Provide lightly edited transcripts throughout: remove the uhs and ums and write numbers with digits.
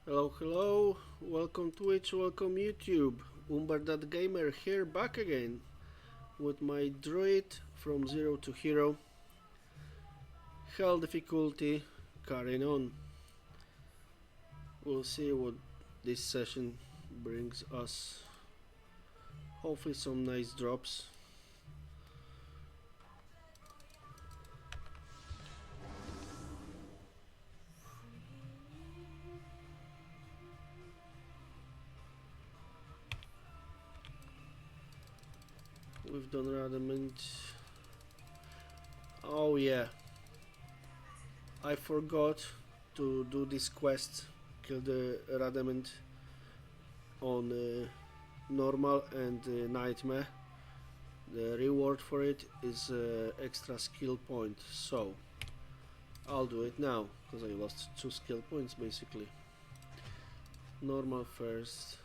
Hello, hello, welcome Twitch, welcome YouTube. Dadgamer here, back again with my druid from 0 to hero. Hell difficulty, carrying on. We'll see what this session brings us. Hopefully some nice drops. We've done Radament. Oh yeah, I forgot to do this quest, kill the Radament on normal and nightmare. The reward for it is extra skill point, so I'll do it now because I lost 2 skill points basically. Normal first.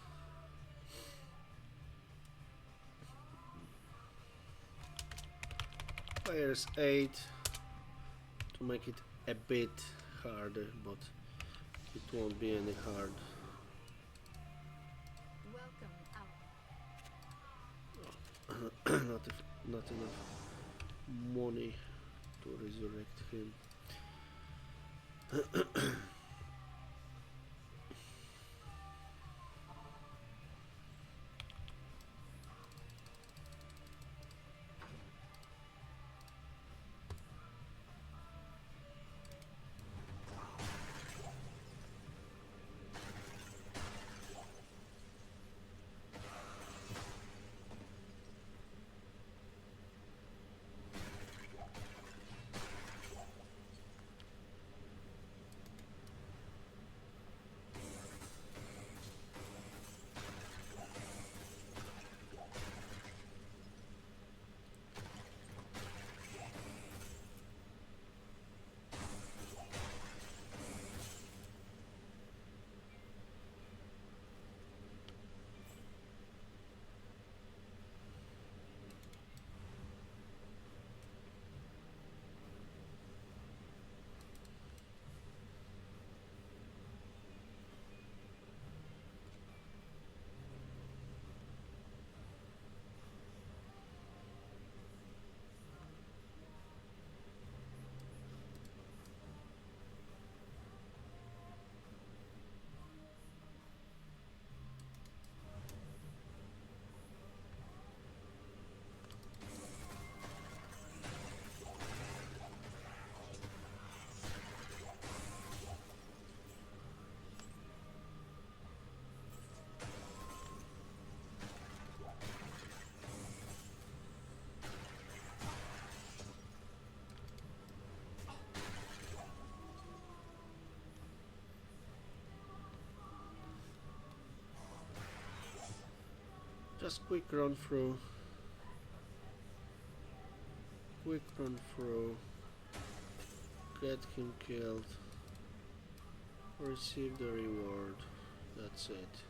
Players 8 to make it a bit harder, but it won't be any hard. Not enough money to resurrect him. Just quick run through. Get him killed. Receive the reward. That's it.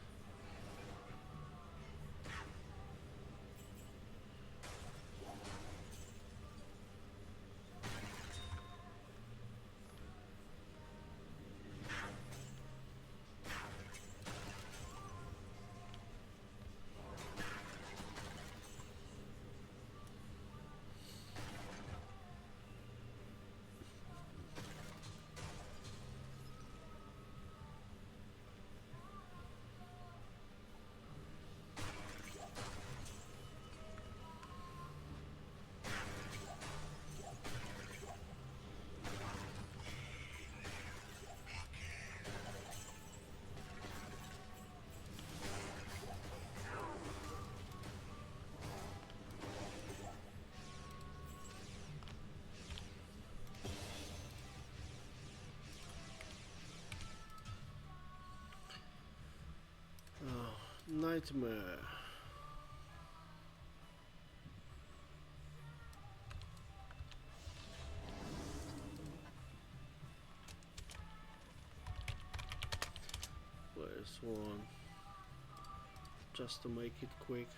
Nightmare. Where's one? Just to make it quick.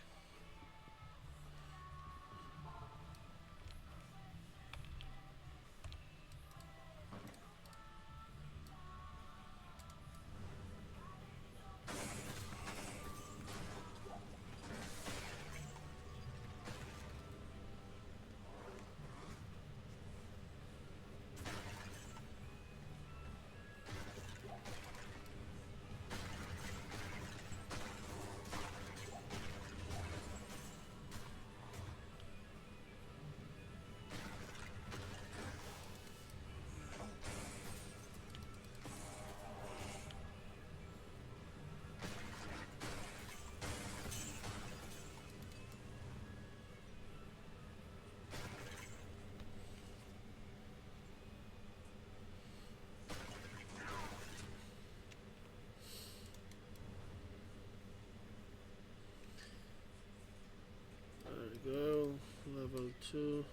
2.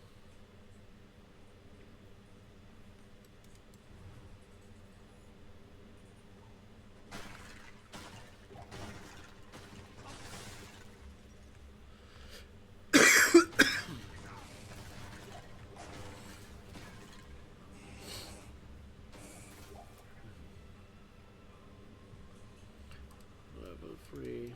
Level 3.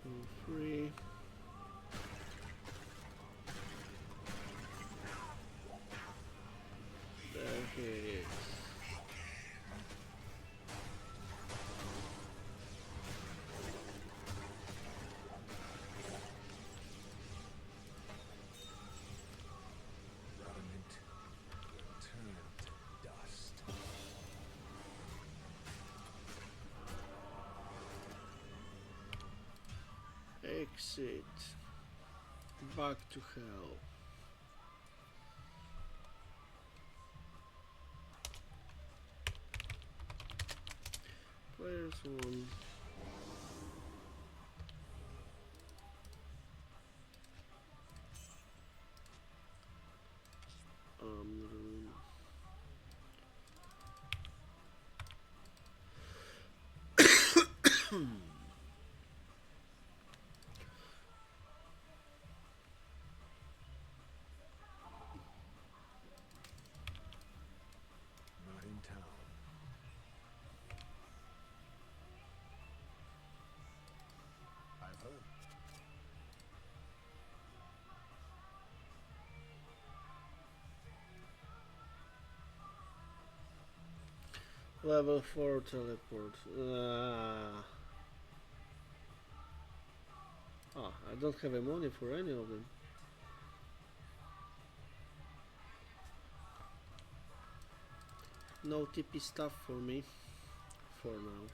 Level 3. There he is. Adamant turned to dust. Exit. Back to hell. Players 1. Room. Not in town. I've heard. Level 4 teleport. I don't have a money for any of them. No TP stuff for me for now.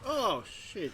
Oh shit.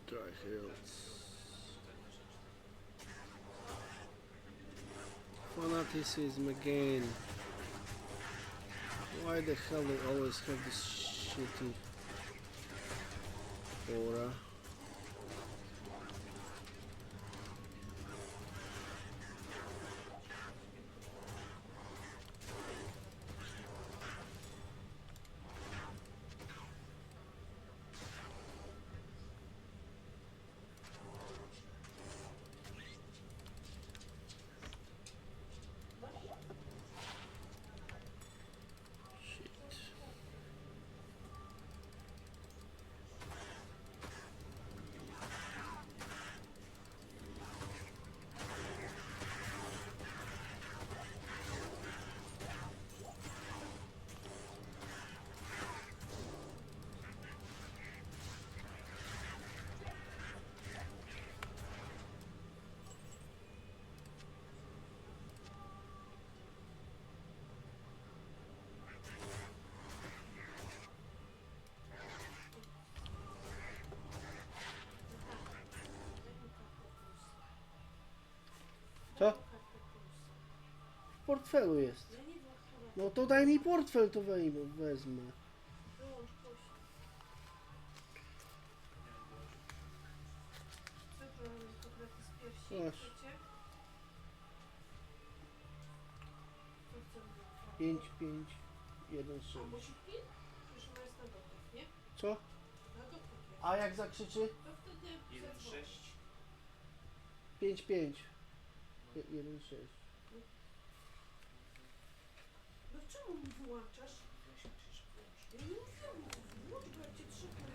Dry hills. Fanaticism again. Why the hell they always have this shitty aura? Co? W portfelu jest. No to daj mi portfel, to wezmę. Masz. 5, 5, 1, 6. Co? A jak zakrzyczy? 5, 5. 1, 6. No czemu mi wyłączasz? Ja nie mówiłam, włącz, bo jak cię trzeba,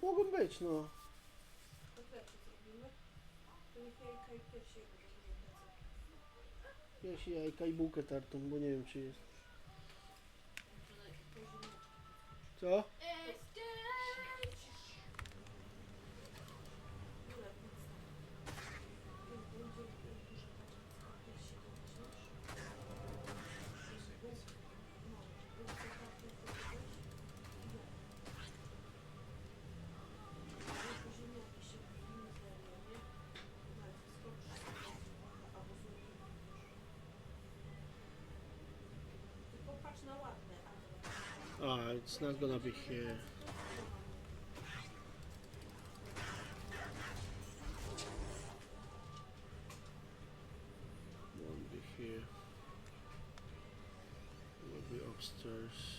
Mogą być, no. Piersi, jajka i bułkę tartą, bo nie wiem czy jest. Co? It's not gonna be here. Won't be here. Will be upstairs.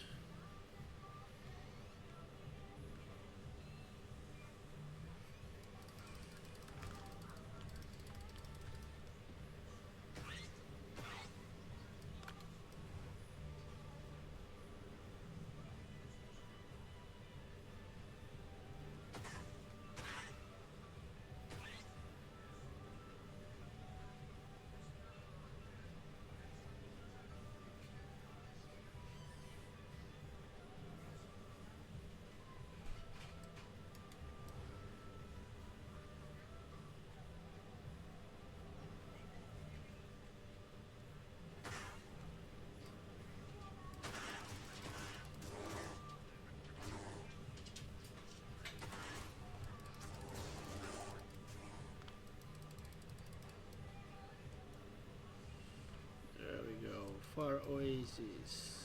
Far Oasis.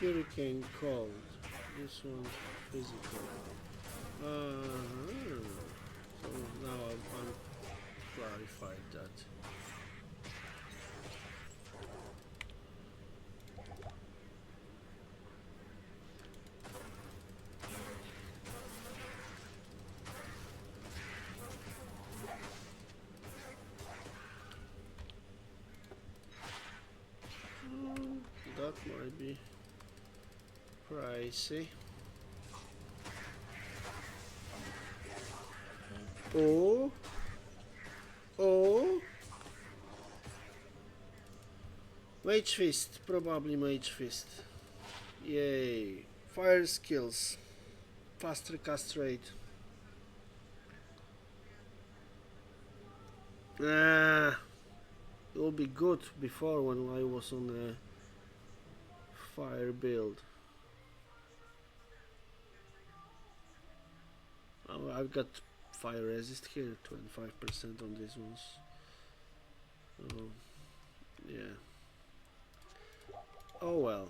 Hurricane cold. This one physical. So now I'm clarified that. That might be pricey. Oh, Mage Fist, probably Mage Fist. Yay. Fire skills. Faster cast rate. Ah, it will be good before when I was on a fire build. Oh, I've got fire resist here, 25% on these ones. Oh, yeah. Oh well.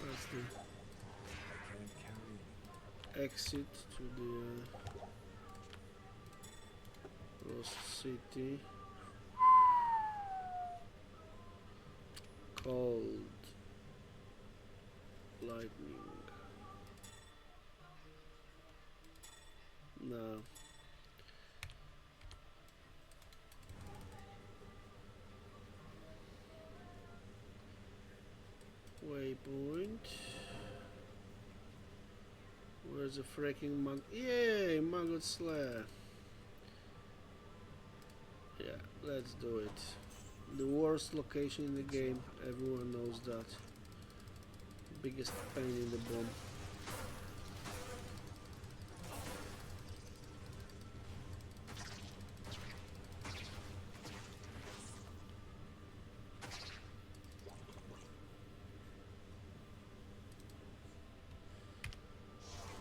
That's the I can't carry exit to the Lost City. Cold lightning. No. Waypoint. Where's the freaking mag? Yay, Maggot Slayer. Yeah, let's do it. The worst location in the game, everyone knows that. Biggest pain in the bum.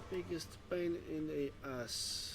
Biggest pain in the ass.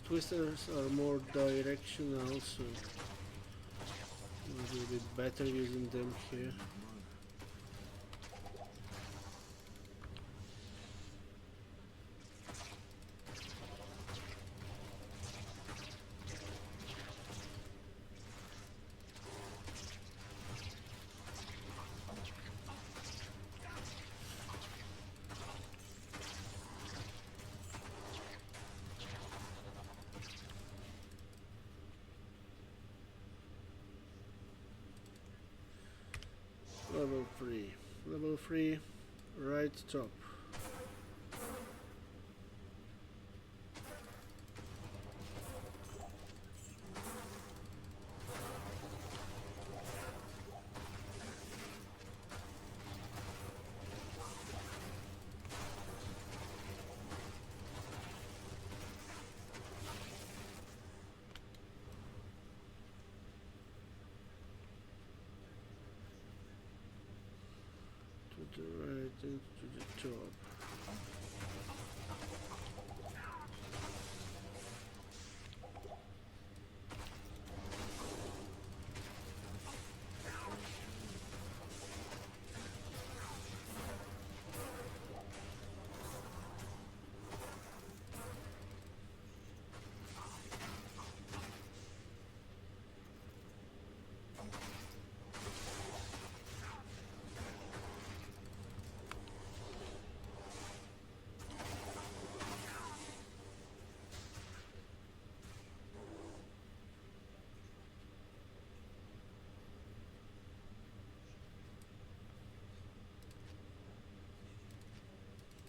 Twisters are more directional, so maybe a bit better using them here. Level 3, right top. To the right and to the top.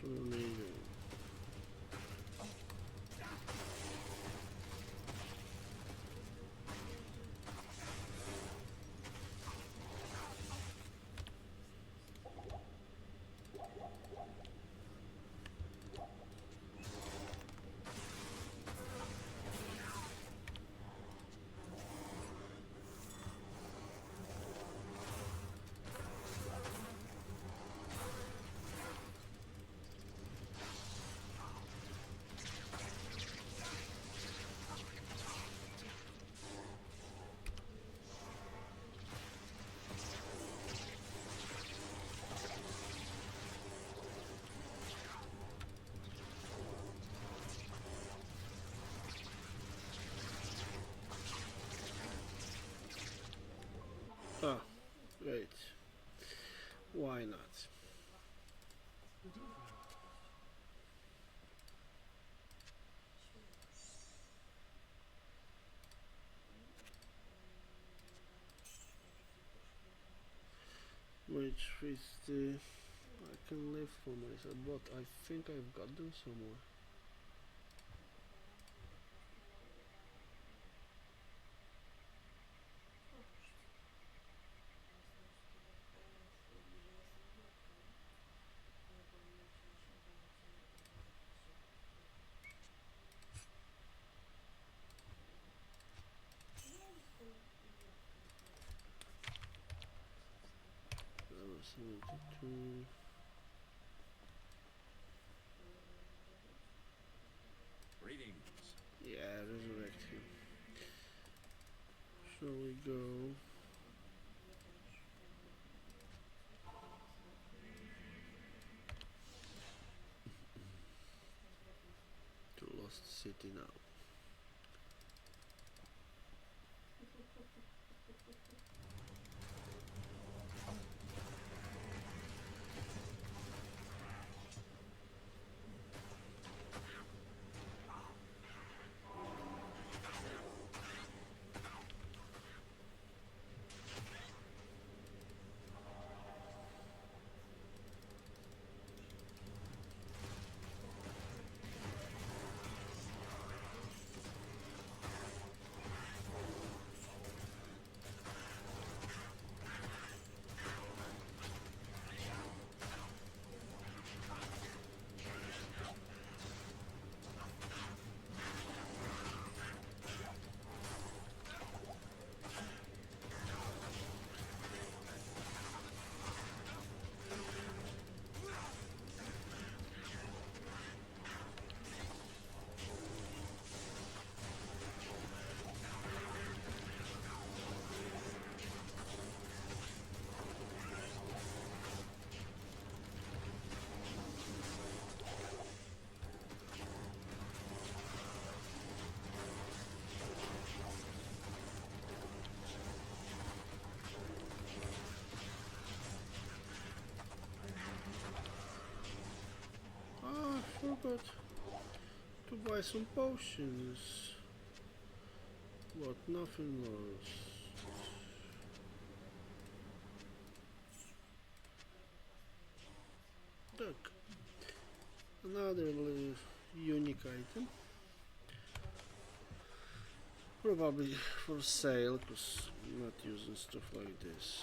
Tornado. Ah, great. Why not? Which is the I can live for myself, but I think I've got them somewhere. That was 72. Greetings. Yeah, resurrect him. Shall we go? To Lost City now. but to buy some potions. But nothing lost. Look, another little unique item. Probably for sale, because I'm not using stuff like this.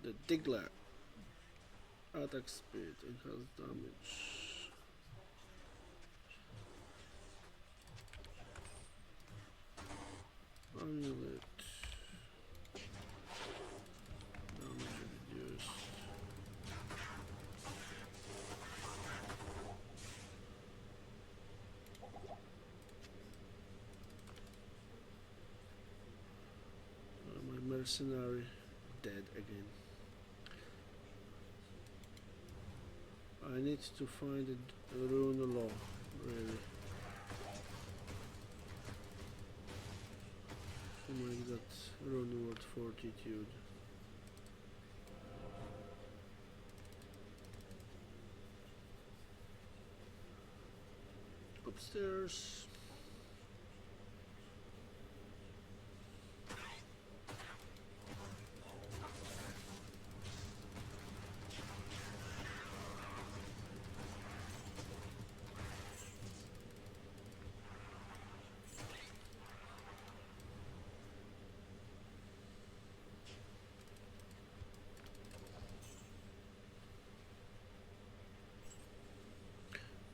The Diggler. Attack speed, enhanced damage. Amulet. Damage reduced. My mercenary dead again. I need to find a rune law, really. To make that rune word fortitude. Upstairs.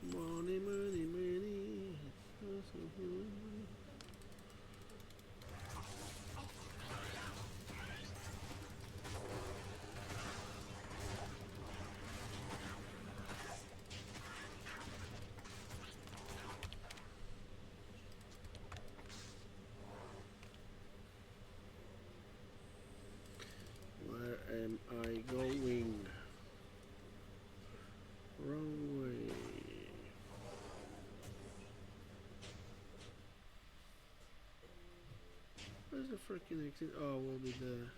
Money, money, money. Where am I going? Wrong way. Where's the freaking exit? Oh, will be there.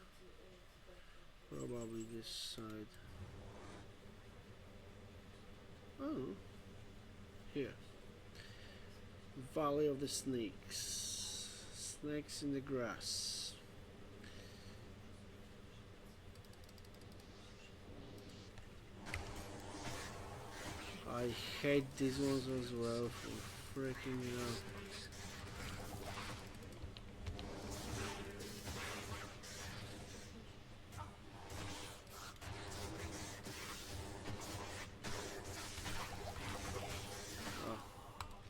Probably this side. Oh, here. Valley of the Snakes. Snakes in the grass. I hate these ones as well for freaking out.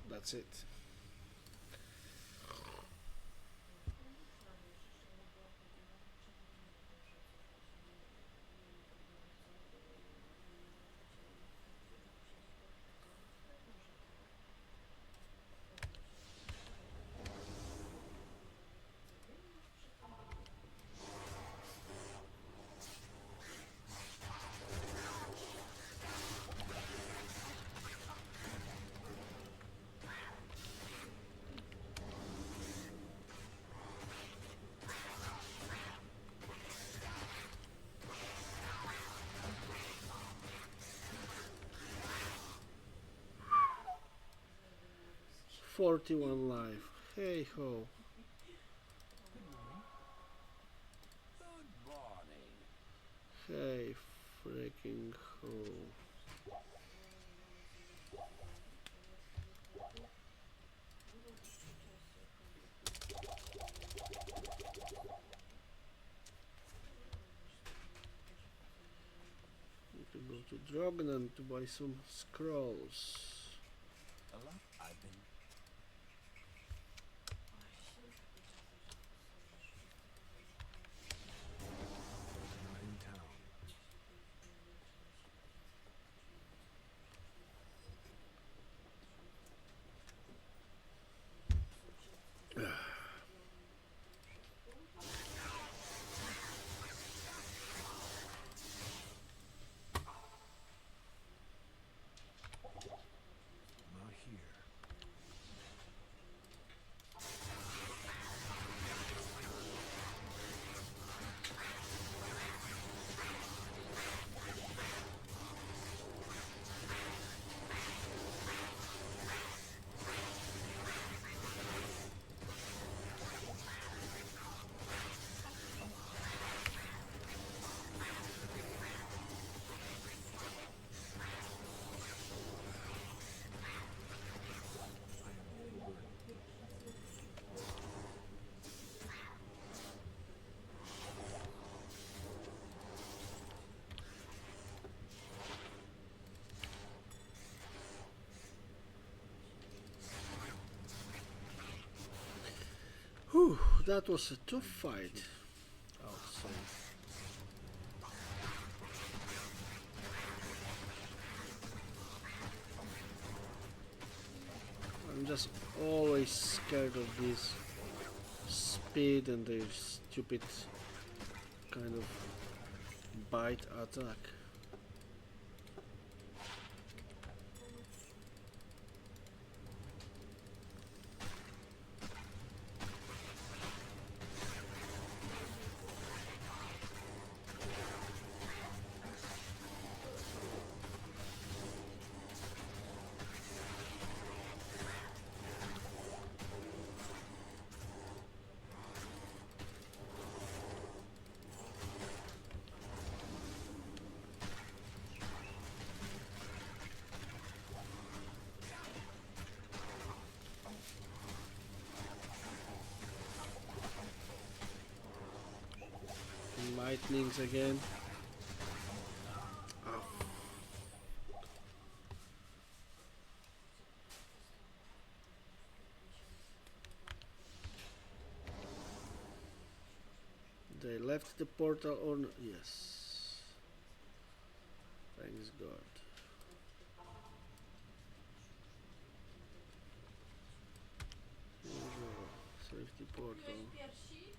That's it. "41 life. Hey ho. Good morning. Hey freaking ho. Need to go to Drognan to buy some scrolls. A lot I've been. I'm in town. Not here. that was a tough fight. Oh, sorry. I'm just always scared of this speed and their stupid kind of bite attack. Lightnings again. Oh. They left the portal or no? Yes. Thanks God. Here we go. Safety portal. Piersi?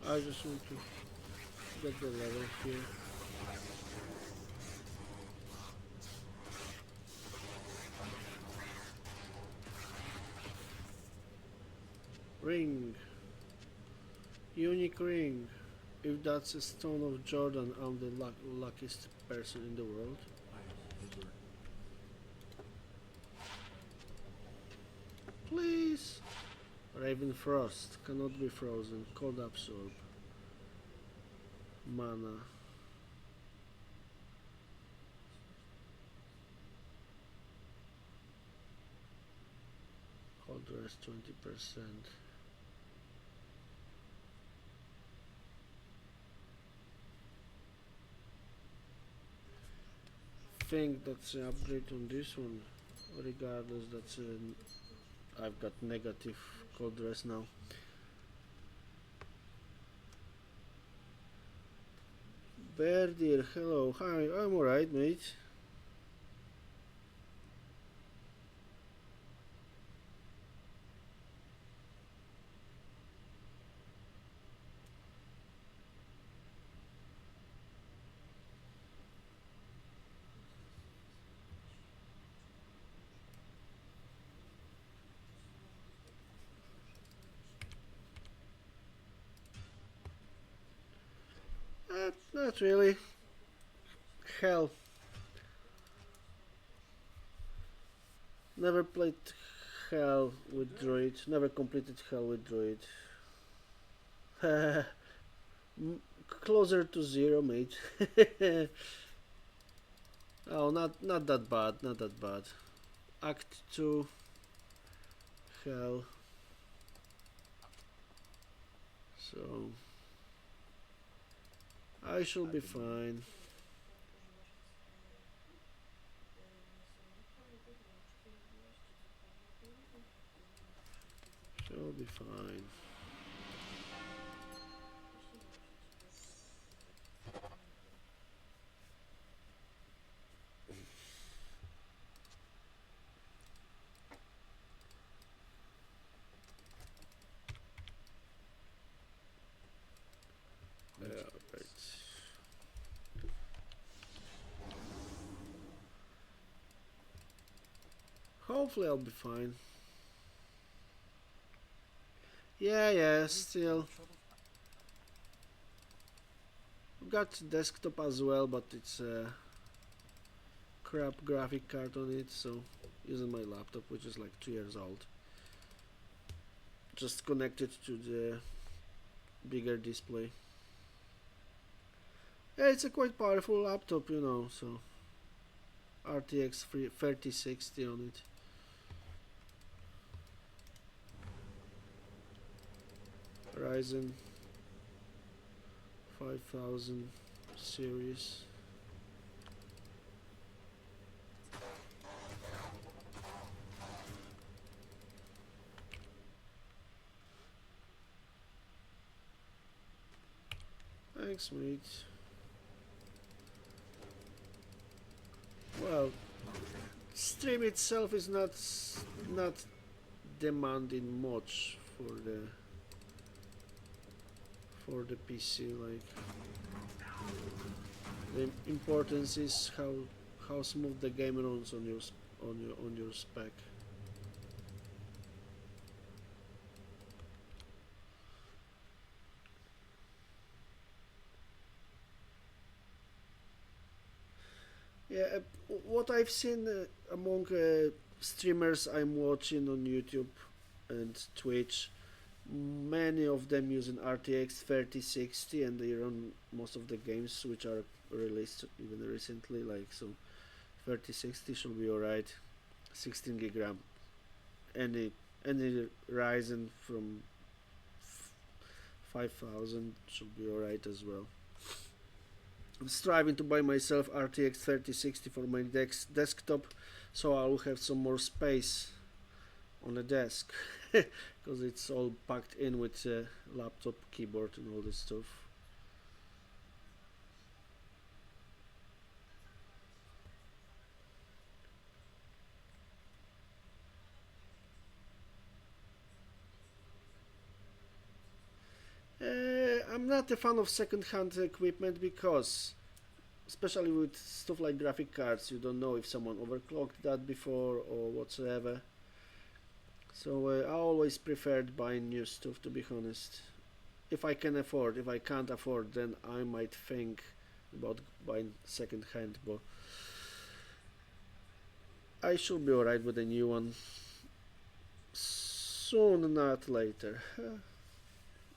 I just want to get the level here. Ring. Unique ring. If that's a stone of Jordan, I'm the luckiest person in the world. Please. Raven Frost cannot be frozen. Cold absorb. Mana. Hold rest 20%. Think that's an upgrade on this one. Regardless, that's an I've got negative cold rest now. Bear dear, hello, hi, I'm alright, mate. Not really. Hell. Never played Hell with Druid. Never completed Hell with Druid. Closer to 0, mate. Oh, not that bad. Not that bad. Act 2. Hell. So I shall be fine. Shall be fine. Yeah, right. Hopefully I'll be fine. Yeah, still. I've got desktop as well, but it's a crap graphic card on it, so using my laptop, which is like 2 years old. Just connected to the bigger display. Yeah, it's a quite powerful laptop, you know, so RTX 3060 on it. Ryzen 5000 series. Thanks, mate. Well, stream itself is not demanding much for the PC. Like, the importance is how smooth the game runs on your spec. Yeah, what I've seen among streamers I'm watching on YouTube and Twitch, many of them using RTX 3060, and they run most of the games which are released even recently. Like, so 3060 should be alright. 16 gig RAM. Any Ryzen from 5000 should be alright as well. I'm striving to buy myself RTX 3060 for my desktop, so I will have some more space on the desk, because it's all packed in with laptop, keyboard and all this stuff. I'm not a fan of second-hand equipment because, especially with stuff like graphic cards, you don't know if someone overclocked that before or whatsoever. So I always preferred buying new stuff, to be honest. If I can afford. If I can't afford, then I might think about buying second-hand, but I should be alright with a new one. Soon, not later.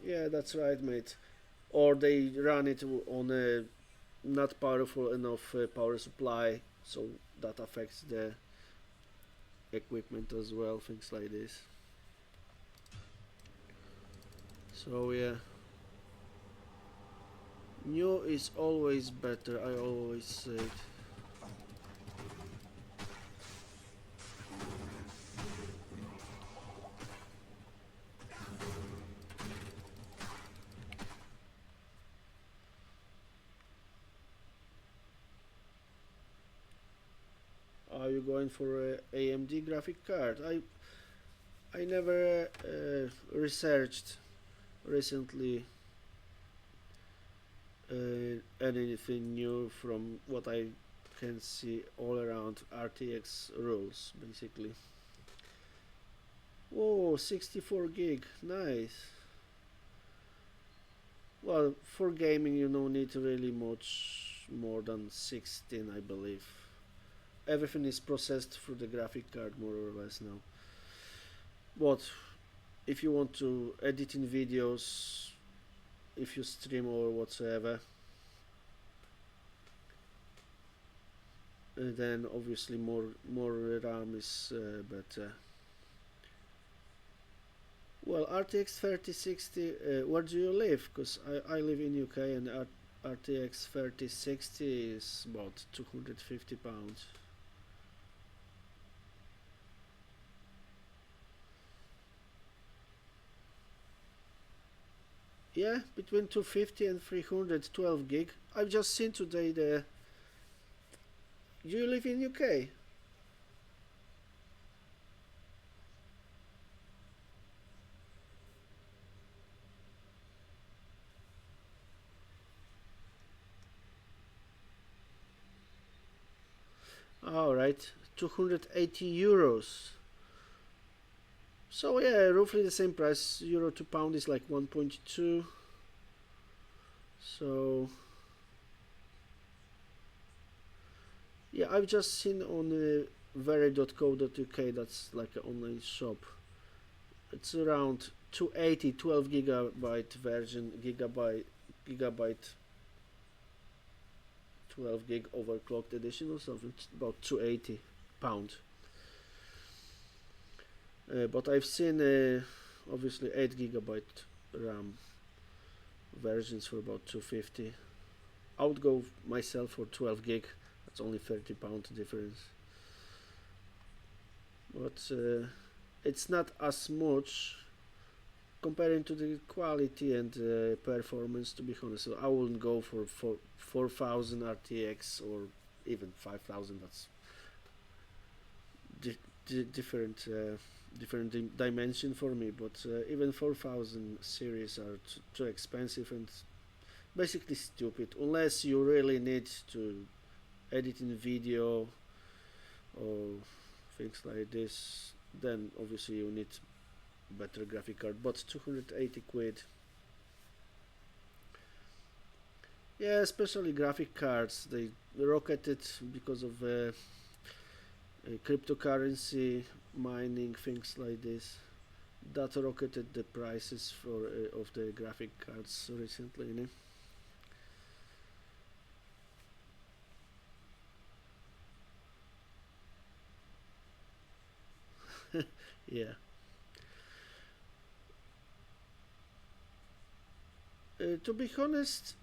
Yeah, that's right, mate. Or they run it on a not powerful enough power supply, so that affects the equipment as well, things like this. So yeah, new is always better, I always say it. Are you going for a AMD graphic card? I never researched recently anything new from what I can see all around RTX rules, basically. Whoa, 64 gig, nice. Well, for gaming you don't need really much more than 16, I believe. Everything is processed through the graphic card more or less now. But if you want to edit in videos, if you stream or whatsoever, then obviously more RAM is better. Well, RTX 3060, where do you live? Because I live in UK, and RTX 3060 is about £250. Yeah, between 250 and 312 gig. I've just seen today the. You live in UK? Alright, €280. So yeah, roughly the same price. Euro to pound is like 1.2. So yeah, I've just seen on very.co.uk, that's like an online shop. It's around 280, 12 gigabyte version, gigabyte 12 gig overclocked edition or something. It's about £280. But I've seen obviously 8 gigabyte RAM versions for about 250. I would go myself for 12 gig. That's only £30 difference. But it's not as much comparing to the quality and performance, to be honest. So I wouldn't go for 4000 RTX or even 5000. That's different dimension for me. But even 4000 series are too expensive and basically stupid, unless you really need to edit in video or things like this. Then obviously you need better graphic card, but 280 quid. Yeah, especially graphic cards, they rocketed because of cryptocurrency mining, things like this. That rocketed the prices for of the graphic cards recently, you know? Yeah. To be honest,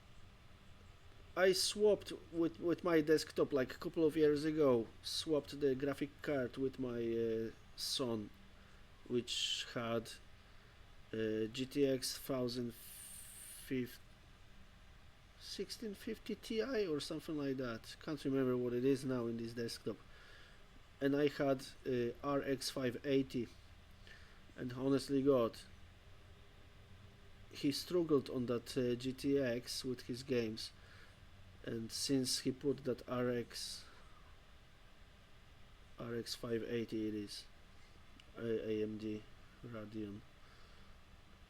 I swapped with my desktop like a couple of years ago. Swapped the graphic card with my son, which had GTX 1650 Ti or something like that. Can't remember what it is now in this desktop. And I had RX 580, and honestly, God, he struggled on that GTX with his games, and since he put that RX 580, it is AMD Radeon,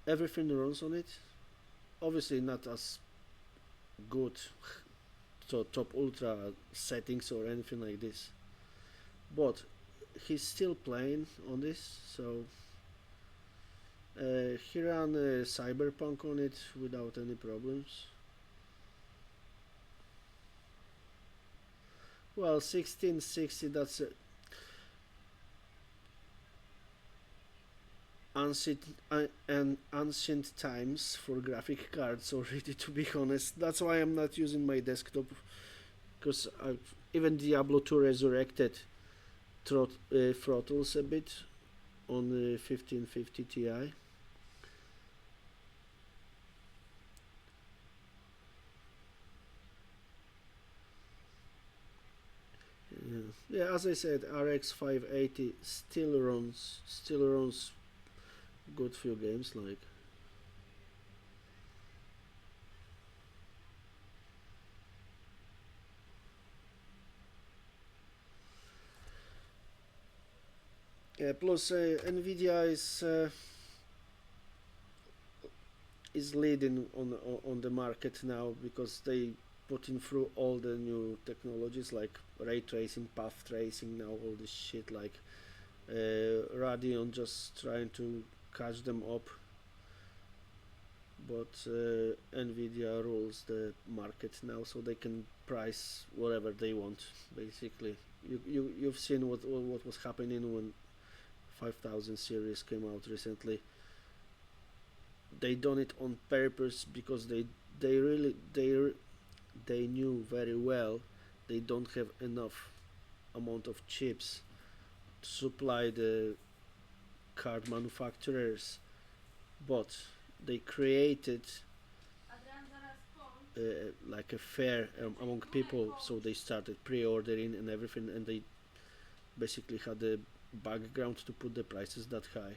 everything runs on it. Obviously not as good to top ultra settings or anything like this, but he's still playing on this. So he ran Cyberpunk on it without any problems. Well, 1660, that's ancient times for graphic cards already, to be honest. That's why I'm not using my desktop, because even Diablo 2 Resurrected throttles a bit on the 1550 Ti. Yeah, as I said, RX 580 still runs good few games like. Yeah, plus Nvidia is leading on the market now, because they putting through all the new technologies like ray tracing, path tracing, now all this shit like Radeon just trying to catch them up, but Nvidia rules the market now, so they can price whatever they want. Basically, you've seen what was happening when 5000 series came out recently. They done it on purpose because they really they knew very well they don't have enough amount of chips to supply the card manufacturers, but they created like a fair among people, so they started pre-ordering and everything, and they basically had the background to put the prices that high.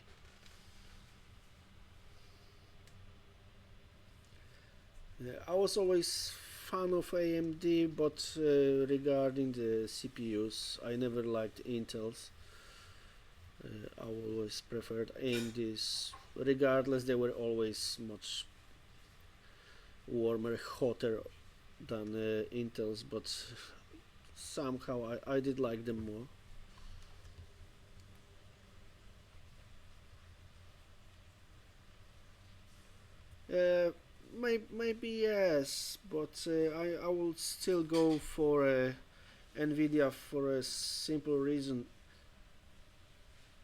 I was always fan of AMD, but regarding the CPUs, I never liked Intel's. I always preferred AMD's. Regardless, they were always much warmer, hotter than Intel's, but somehow I did like them more. Maybe yes, but I will still go for Nvidia for a simple reason.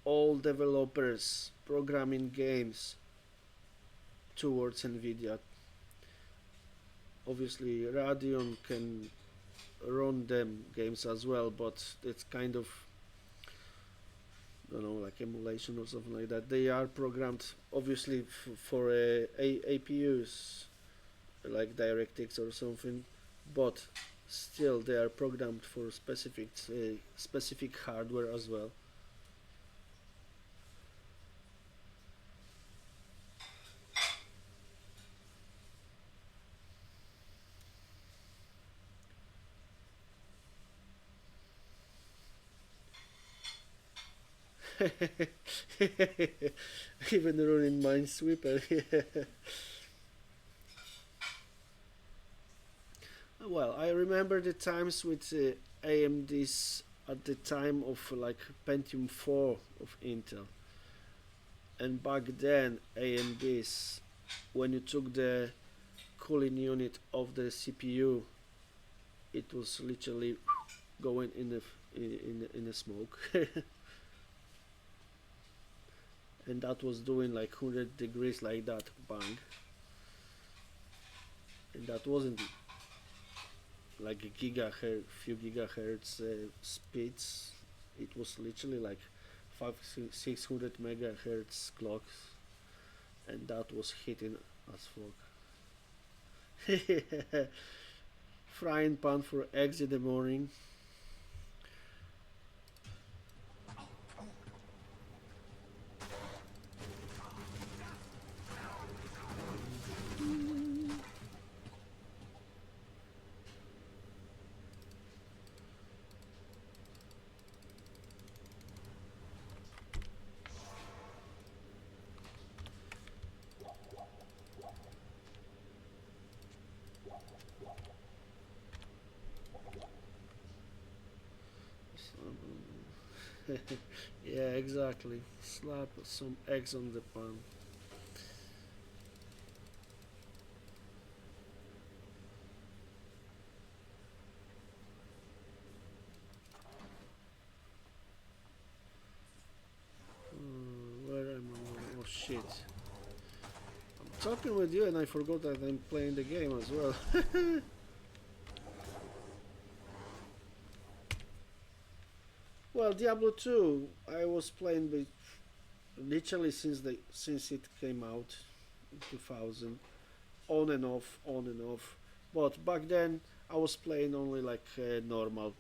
All developers programming games towards Nvidia. Obviously, Radeon can run them games as well, but it's kind of, I don't know, like emulation or something like that. They are programmed obviously for APUs like DirectX or something, but still they are programmed for specific hardware as well. Even running Minesweeper. Well, I remember the times with AMDs at the time of like Pentium 4 of Intel, and back then AMDs, when you took the cooling unit of the CPU, it was literally going in the smoke. And that was doing like 100 degrees like that, bang. And that wasn't like a few gigahertz speeds. It was literally like 600 megahertz clocks, and that was hitting as fuck. Frying pan for eggs in the morning. Yeah, exactly. Slap some eggs on the pan. Where am I? Oh shit. I'm talking with you and I forgot that I'm playing the game as well. Well, Diablo 2, I was playing with literally since it came out in 2000, on and off, on and off. But back then, I was playing only like normal.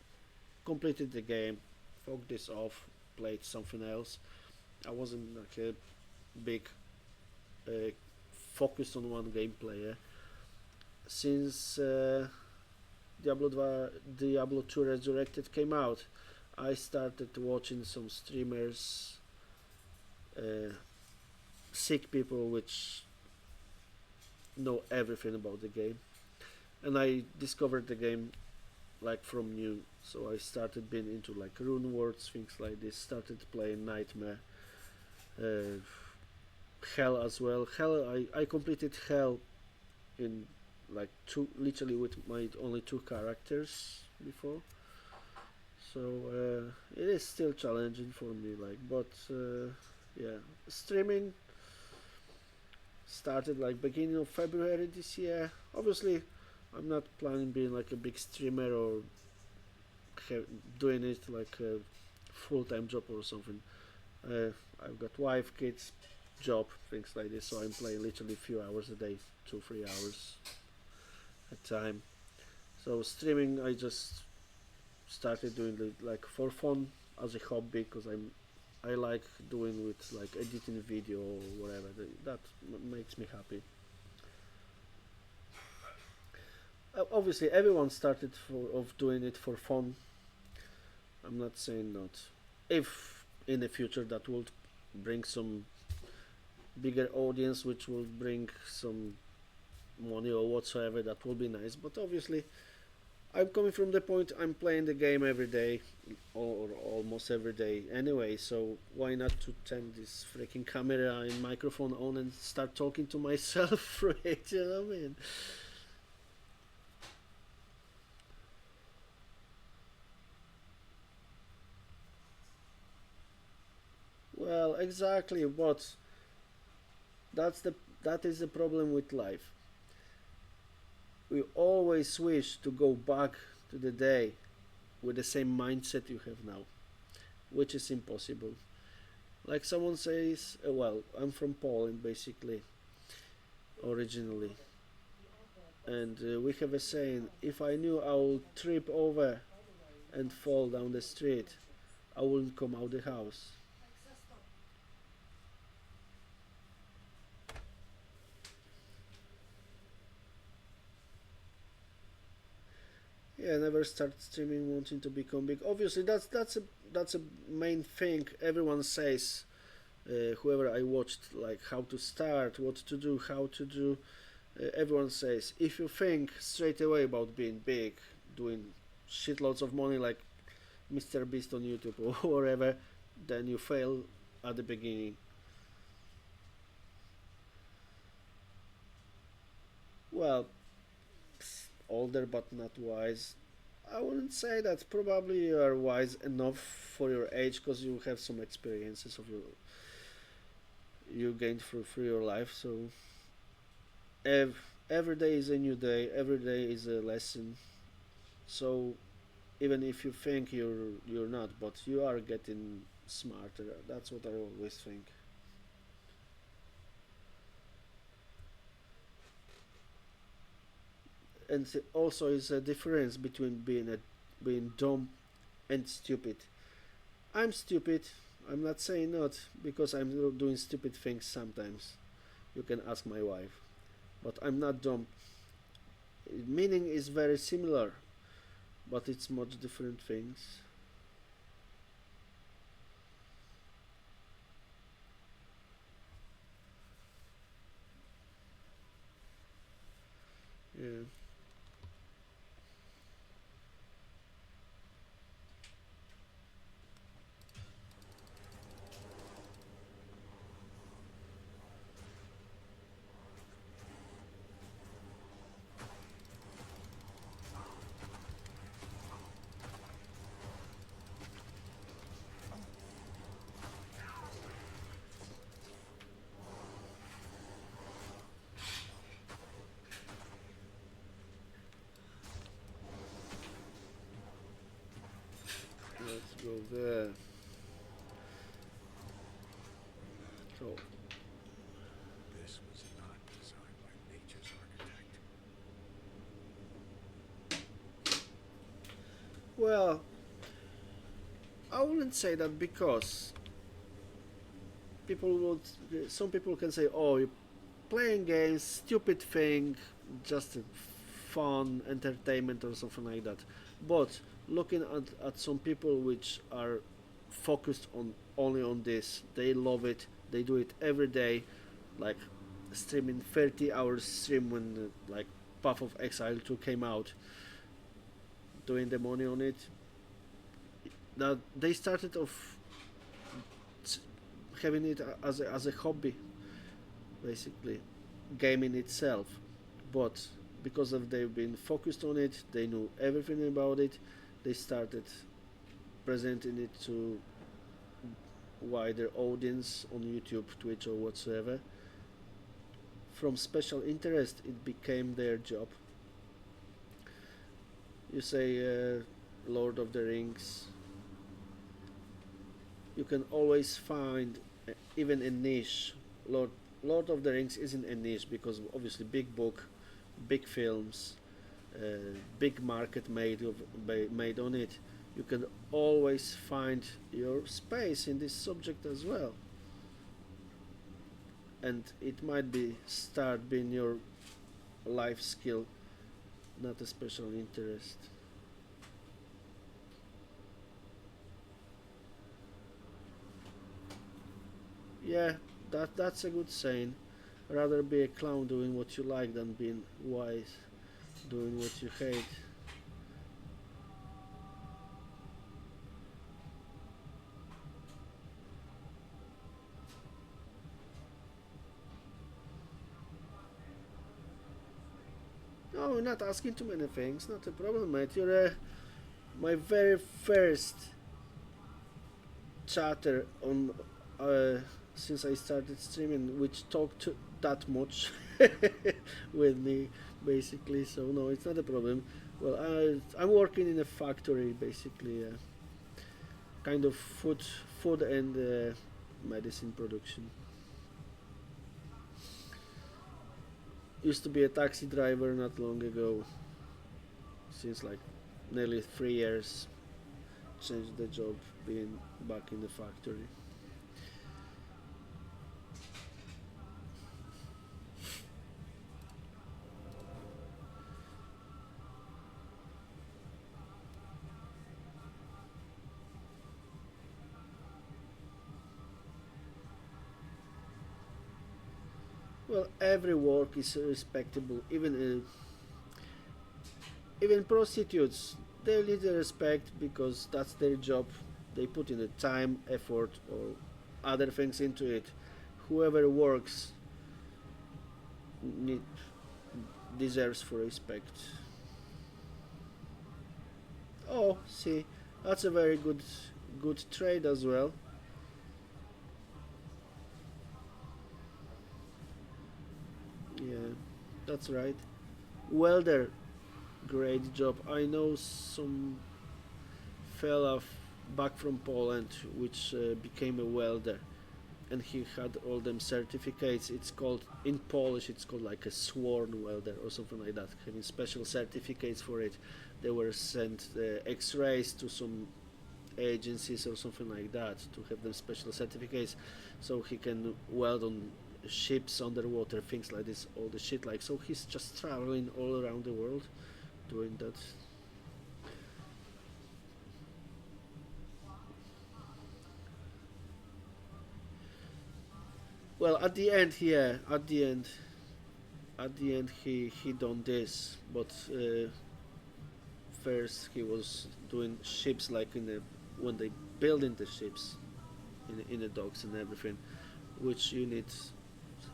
Completed the game, fucked this off, played something else. I wasn't like a big focused on one game player. Since Diablo 2 Resurrected came out, I started watching some streamers, sick people which know everything about the game, and I discovered the game like from new. So I started being into like rune words, things like this. Started playing Nightmare, uh, Hell as well. Hell, I completed Hell in like two, literally with my only two characters before. So it is still challenging for me, like, but yeah, streaming started like beginning of February this year. Obviously, I'm not planning being like a big streamer or doing it like a full-time job or something. Uh, I've got wife, kids, job, things like this. So I'm playing literally a few hours a day, 2-3 hours a time. So streaming, I just started doing it like for fun as a hobby because I like doing with like editing video or whatever. That makes me happy. Obviously, everyone started of doing it for fun. I'm not saying not. If in the future that will bring some bigger audience, which will bring some money or whatsoever, that will be nice. But obviously, I'm coming from the point I'm playing the game every day, or almost every day anyway. So why not to turn this freaking camera and microphone on and start talking to myself through it? You know what I mean? Well, exactly. But that is the problem with life. We always wish to go back to the day with the same mindset you have now, which is impossible. Like someone says, well, I'm from Poland basically, originally, and we have a saying: if I knew I would trip over and fall down the street, I wouldn't come out the house. Yeah, never start streaming wanting to become big. Obviously, that's a main thing everyone says. Whoever I watched, like how to start, what to do, how to do. Everyone says if you think straight away about being big, doing shitloads of money like Mr. Beast on YouTube or whatever, then you fail at the beginning. Well, older but not wise. I wouldn't say that. Probably you are wise enough for your age because you have some experiences of your you gained through your life. So every day is a new day. Every day is a lesson. So even if you think you're not, but you are getting smarter. That's what I always think. And also is a difference between being dumb and stupid. I'm stupid. I'm not saying not because I'm doing stupid things sometimes. You can ask my wife, but I'm not dumb. Meaning is very similar, but it's much different things. Yeah. Let's go there. So, This was not designed by nature's architect. well, I wouldn't say that because some people can say, "Oh, you're playing games, stupid thing, just a fun entertainment or something like that." But looking at some people which are focused on only on this, they love it. They do it every day, like streaming 30 hours stream when like Path of Exile 2 came out. doing the money on it. That they started off having it as a hobby, basically, gaming itself. But because of they've been focused on it, they knew everything about it. They started presenting it to wider audience on YouTube, Twitch, or whatsoever. From special interest, it became their job. You say Lord of the Rings, you can always find even a niche. Lord of the Rings isn't a niche because obviously big book, big films, big market made on it. You can always find your space in this subject as well, and it might be start being your life skill, not a special interest. Yeah, that's a good saying. Rather be a clown doing what you like than being wise doing what you hate. No, we're not asking too many things. Not a problem, mate. You're my very first chatter on since I started streaming, which talked that much with me, basically. So no, it's not a problem. Well, I'm working in a factory, basically, kind of food and medicine production. Used to be a taxi driver not long ago. Since like nearly 3 years, changed the job, being back in the factory. Well, every work is respectable, even prostitutes. They need the respect because that's their job. They put in the time, effort, or other things into it. Whoever works need, deserves for respect. Oh, see, that's a very good trade as well. Yeah, that's right. Welder, great job. I know some fella back from Poland which became a welder, and he had all them certificates. It's called in Polish. It's called like a sworn welder or something like that. Having special certificates for it. They were sent X-rays to some agencies or something like that to have them special certificates, so he can weld on ships underwater, things like this, all the shit. Like, so he's just traveling all around the world doing that. Well, at the end, yeah, at the end, he done this, but first he was doing ships like in the when they building the ships in the docks and everything, which you need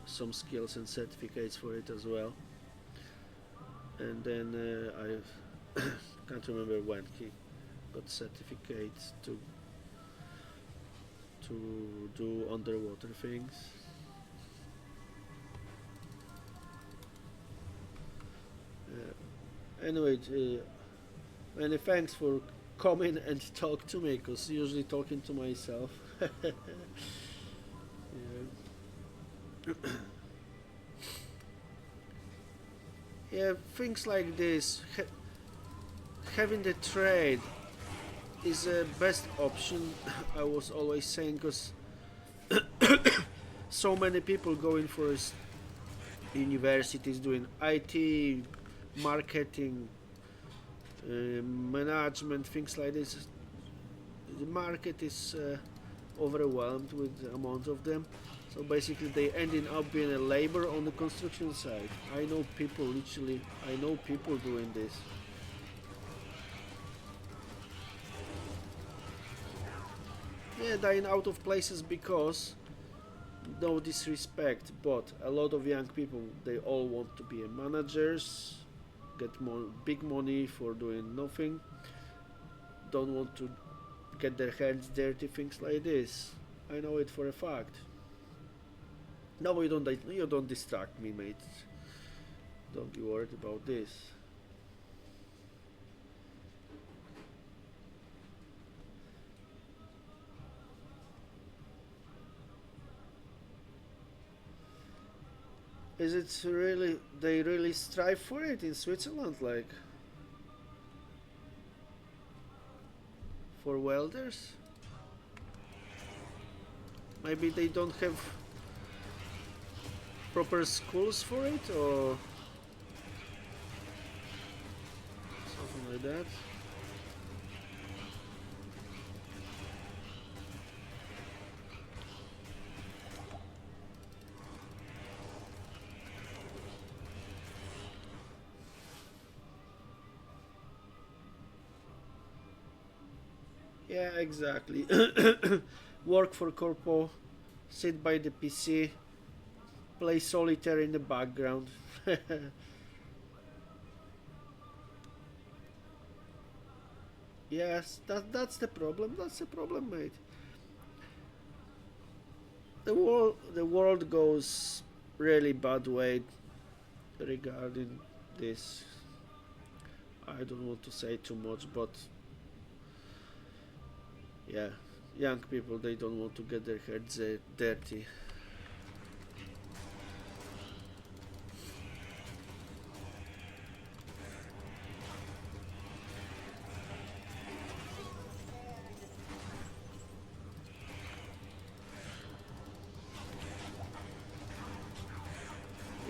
some skills and certificates for it as well. And then I can't remember when he got certificates to do underwater things. Anyway, many thanks for coming and talk to me, because usually talking to myself. Yeah. Yeah, things like this, having the trade is the best option. I was always saying, because so many people going for universities doing IT, marketing, management, things like this. The market is overwhelmed with the amount of them. So basically they ending up being a labor on the construction side. I know people doing this. yeah, dying out of places because no disrespect, but a lot of young people, they all want to be managers, get more big money for doing nothing, don't want to get their hands dirty, things like this. I know it for a fact. No, you don't distract me, mate. Don't be worried about this. Is it really, they really strive for it in Switzerland, like for welders? Maybe they don't have proper schools for it or something like that. Yeah, exactly. Work for corpo, sit by the PC, play solitaire in the background. Yes, that's the problem. That's the problem, mate. The world goes really bad way regarding this. I don't want to say too much, but yeah, young people, they don't want to get their heads dirty.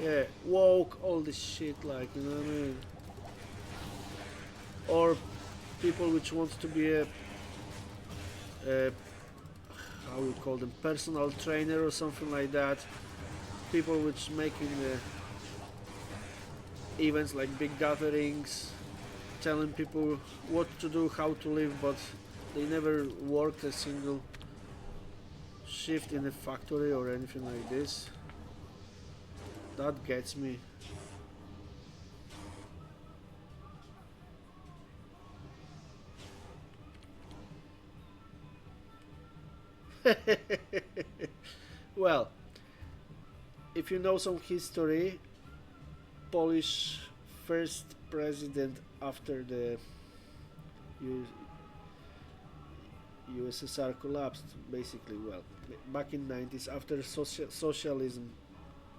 Yeah, woke, all this shit, like, you know what I mean? Or people which want to be a how you call them, personal trainer or something like that. People which making events like big gatherings, telling people what to do, how to live, but they never worked a single shift in a factory or anything like this. That gets me. Well, if you know some history, Polish first president after the U- USSR collapsed, basically, well, back in 90s after socialism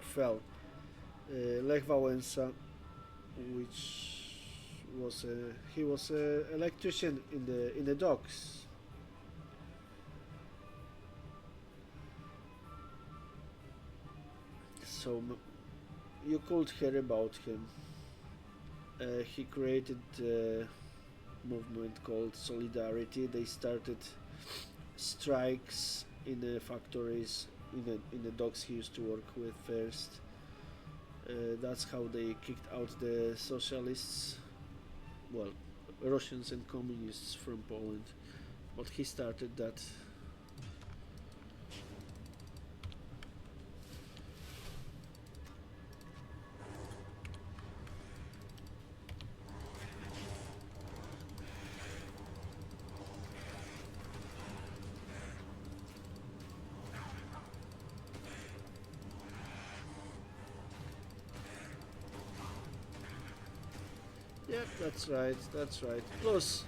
fell, Lech Wałęsa, which was he was an electrician in the docks. So you could hear about him. He created a movement called Solidarity. They started strikes in the factories, in the docks he used to work with first. That's how they kicked out the socialists, well, Russians and communists from Poland. But he started that. Yeah, that's right, that's right. Plus,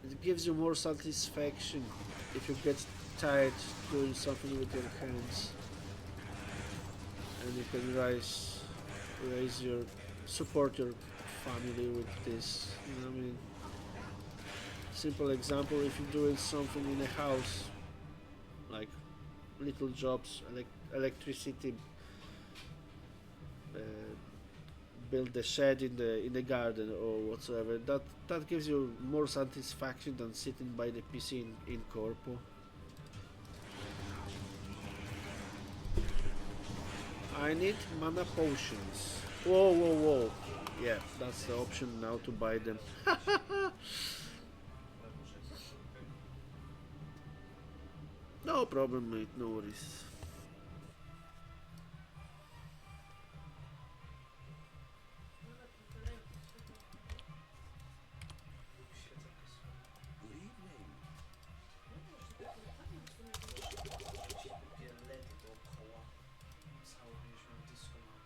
it gives you more satisfaction if you get tired doing something with your hands, and you can raise your, support your family with this. You know what I mean? Simple example: if you're doing something in a house, like little jobs, electricity, uh, build the shed in the garden or whatsoever. That gives you more satisfaction than sitting by the PC in corpo. I need mana potions. Whoa, whoa, whoa! Yeah, that's the option now to buy them. No problem, mate. No worries. Good evening. Ledy dookoła. Cały mieliśmy disco mamy.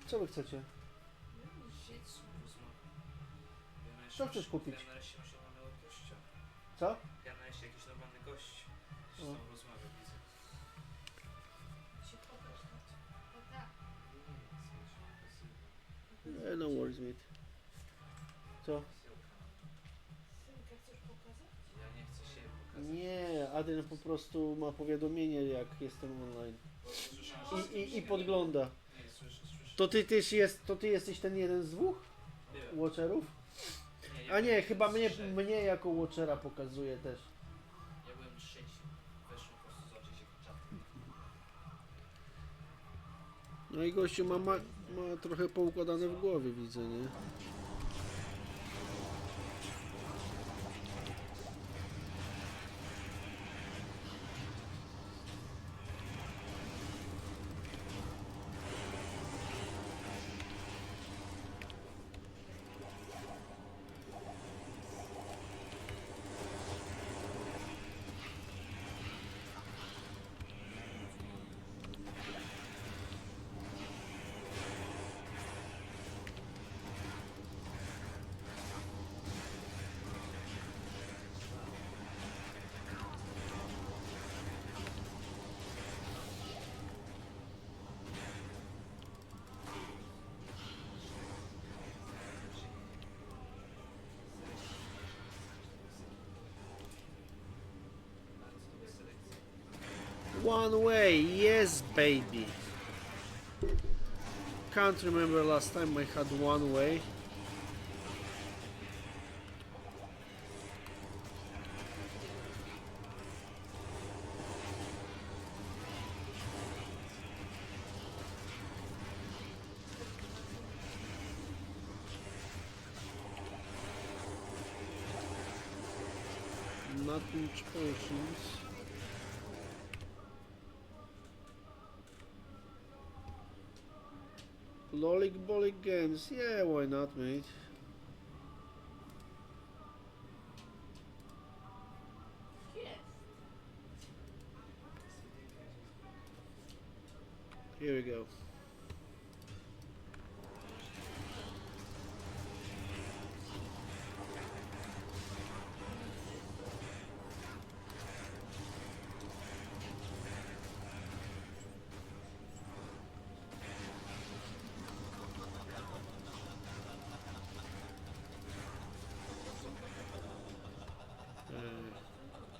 Co wy chcecie? Co chcesz kupić? Ja nareszcie masz normalnego gościa. Co? Ja nareszcie jakiś normalny gość. Się O. z tobą rozmawia, widzę. Się pokaż, tak? O tak. No worries, mate. Co? Synka chcesz pokazać? Ja nie chcę się pokazać. Nie, Adrian po prostu ma powiadomienie, jak jestem online. Słyszałem, że... I podgląda. Nie, słyszę. To ty też jest, to ty jesteś ten jeden z dwóch Nie wiem. watcherów? Ja A nie, byłem chyba trzeci. mnie jako watchera pokazuje też. Ja byłem trzeci. Weszłem po prostu zobaczyć jak czat. No i gościu ma trochę poukładane w głowie, widzę, nie? One way, yes, baby. Can't remember last time I had one way. Not much potions. Lolik Bolik games, yeah, why not, mate? Jest. Here we go.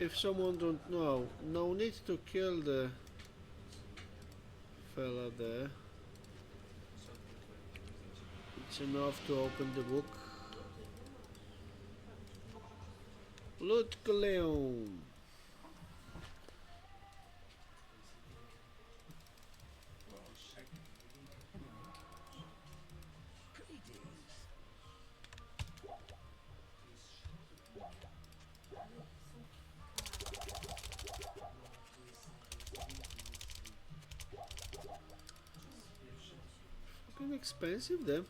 If someone don't know, no need to kill the fella there. It's enough to open the book. Loot Leon. Fucking expensive them.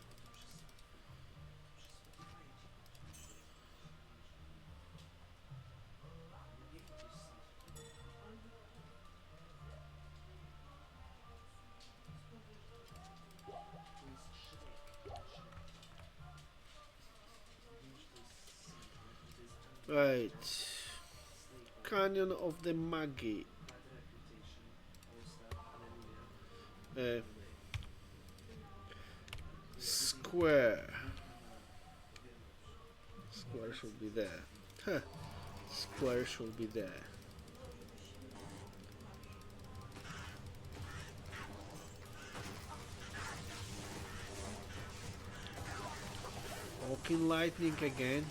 Right. Canyon of the Magi. Square. Square should be there. Huh. Square should be there. Walking lightning again.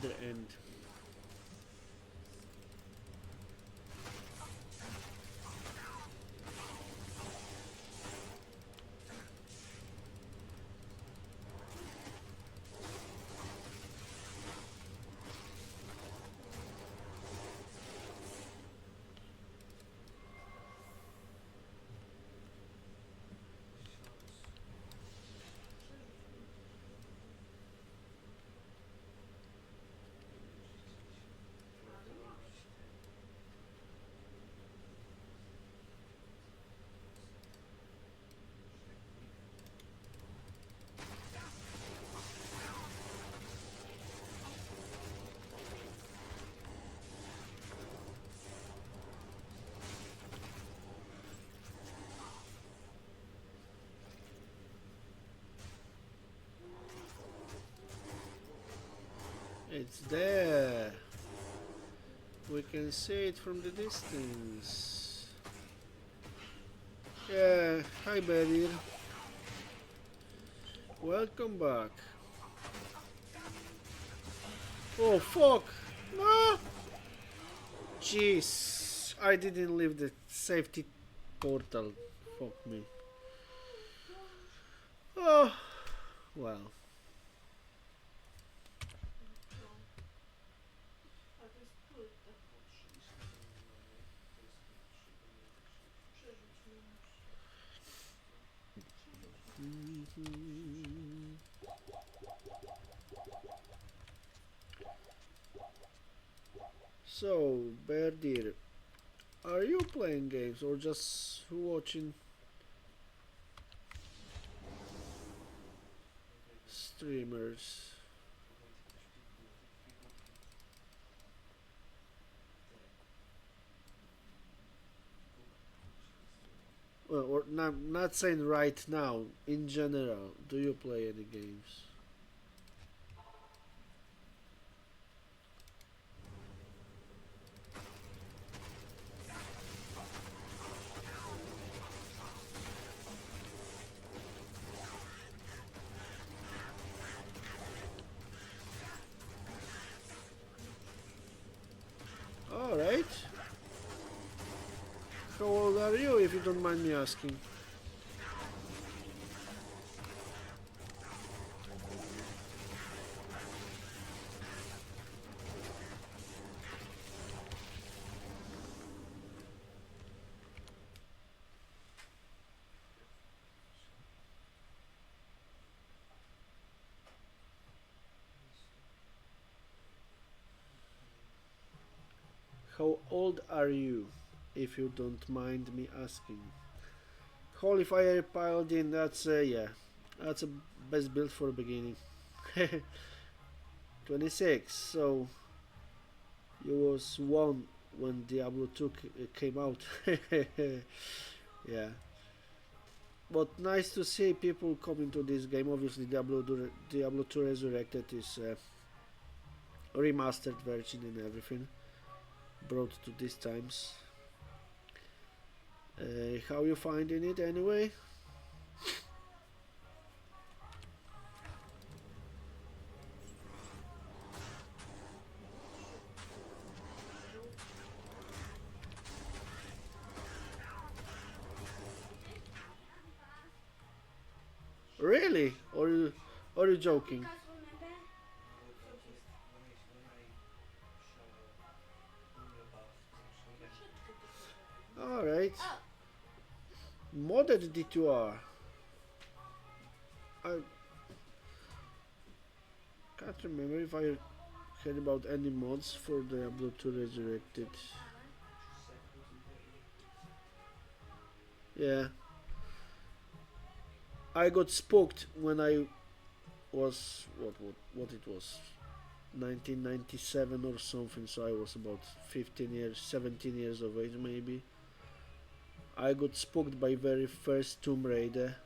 other end. It's there. We can see it from the distance. Yeah, hi Bedir. Welcome back. Oh fuck! No! Jeez, I didn't leave the safety portal. Fuck me. Oh, well. A to jest płyta potrzebna. Przerzuć mi So, Bedir, are you playing games or just watching streamers? Well, or not saying right now, in general, do you play any games? Alright. How old are you, if you don't mind me asking? How old are you, if you don't mind me asking? Holy Fire Paladin, that's yeah, that's a best build for a beginning. 26, so you was one when Diablo 2 came out. Yeah, but nice to see people coming to this game. Obviously, Diablo 2 Resurrected is a remastered version and everything brought to these times. How you finding it anyway? Really? Or you joking? Alright. Modded D2R. I can't remember if I heard about any mods for Diablo 2 Resurrected. Yeah. I got spooked when I was what it was 1997 or something, so I was about 15 years 17 years of age maybe. I got spooked by very first Tomb Raider.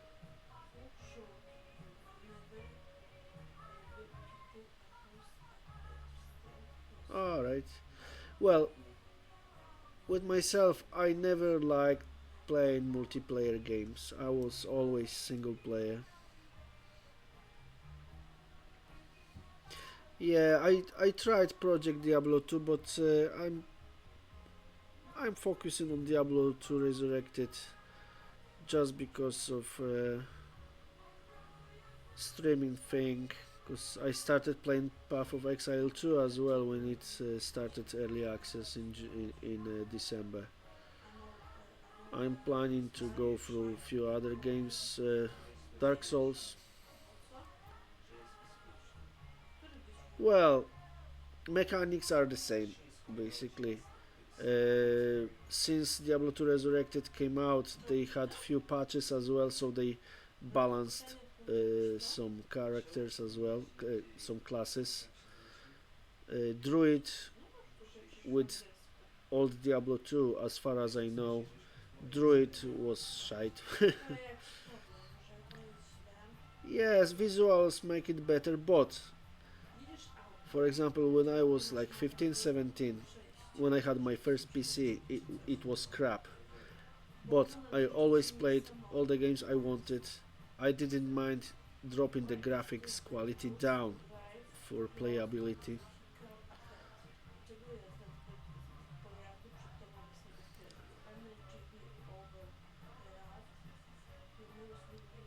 Alright. Well, with myself, I never liked playing multiplayer games. I was always single player. Yeah, I tried Project Diablo 2, but I'm focusing on Diablo 2 Resurrected just because of streaming thing. Because I started playing Path of Exile 2 as well when it started early access in December. I'm planning to go through a few other games, Dark Souls. Well, mechanics are the same basically. Since Diablo 2 Resurrected came out, they had few patches as well, so they balanced some characters as well, some classes. Druid with old Diablo 2, as far as I know, Druid was shite. Yes, visuals make it better, but for example, when I was like 15, 17, when I had my first PC, it was crap. But I always played all the games I wanted. I didn't mind dropping the graphics quality down for playability.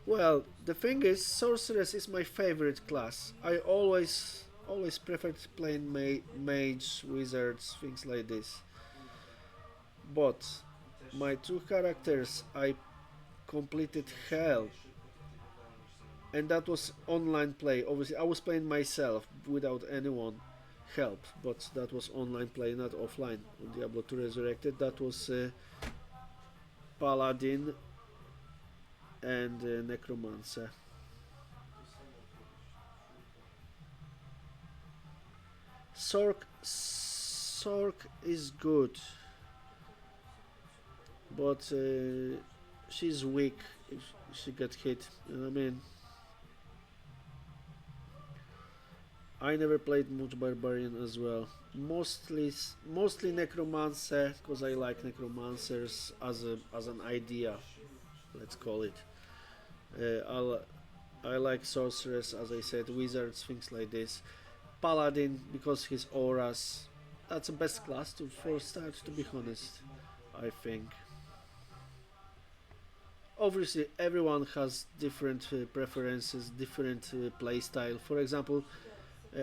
Well, the thing is, sorceress is my favorite class. I always preferred playing mage, wizards, things like this. But my two characters, I completed hell, and that was online play. Obviously, I was playing myself without anyone help, but that was online play, not offline. On Diablo 2 Resurrected, that was paladin and necromancer. Sork is good, but she's weak if she gets hit. You know what I mean? I never played much barbarian as well. Mostly necromancer because I like necromancers as an idea. Let's call it. I like sorceress, as I said, wizards, things like this. Paladin because his auras. That's the best class to for start. To be honest, I think. Obviously, everyone has different preferences, different play style. For example,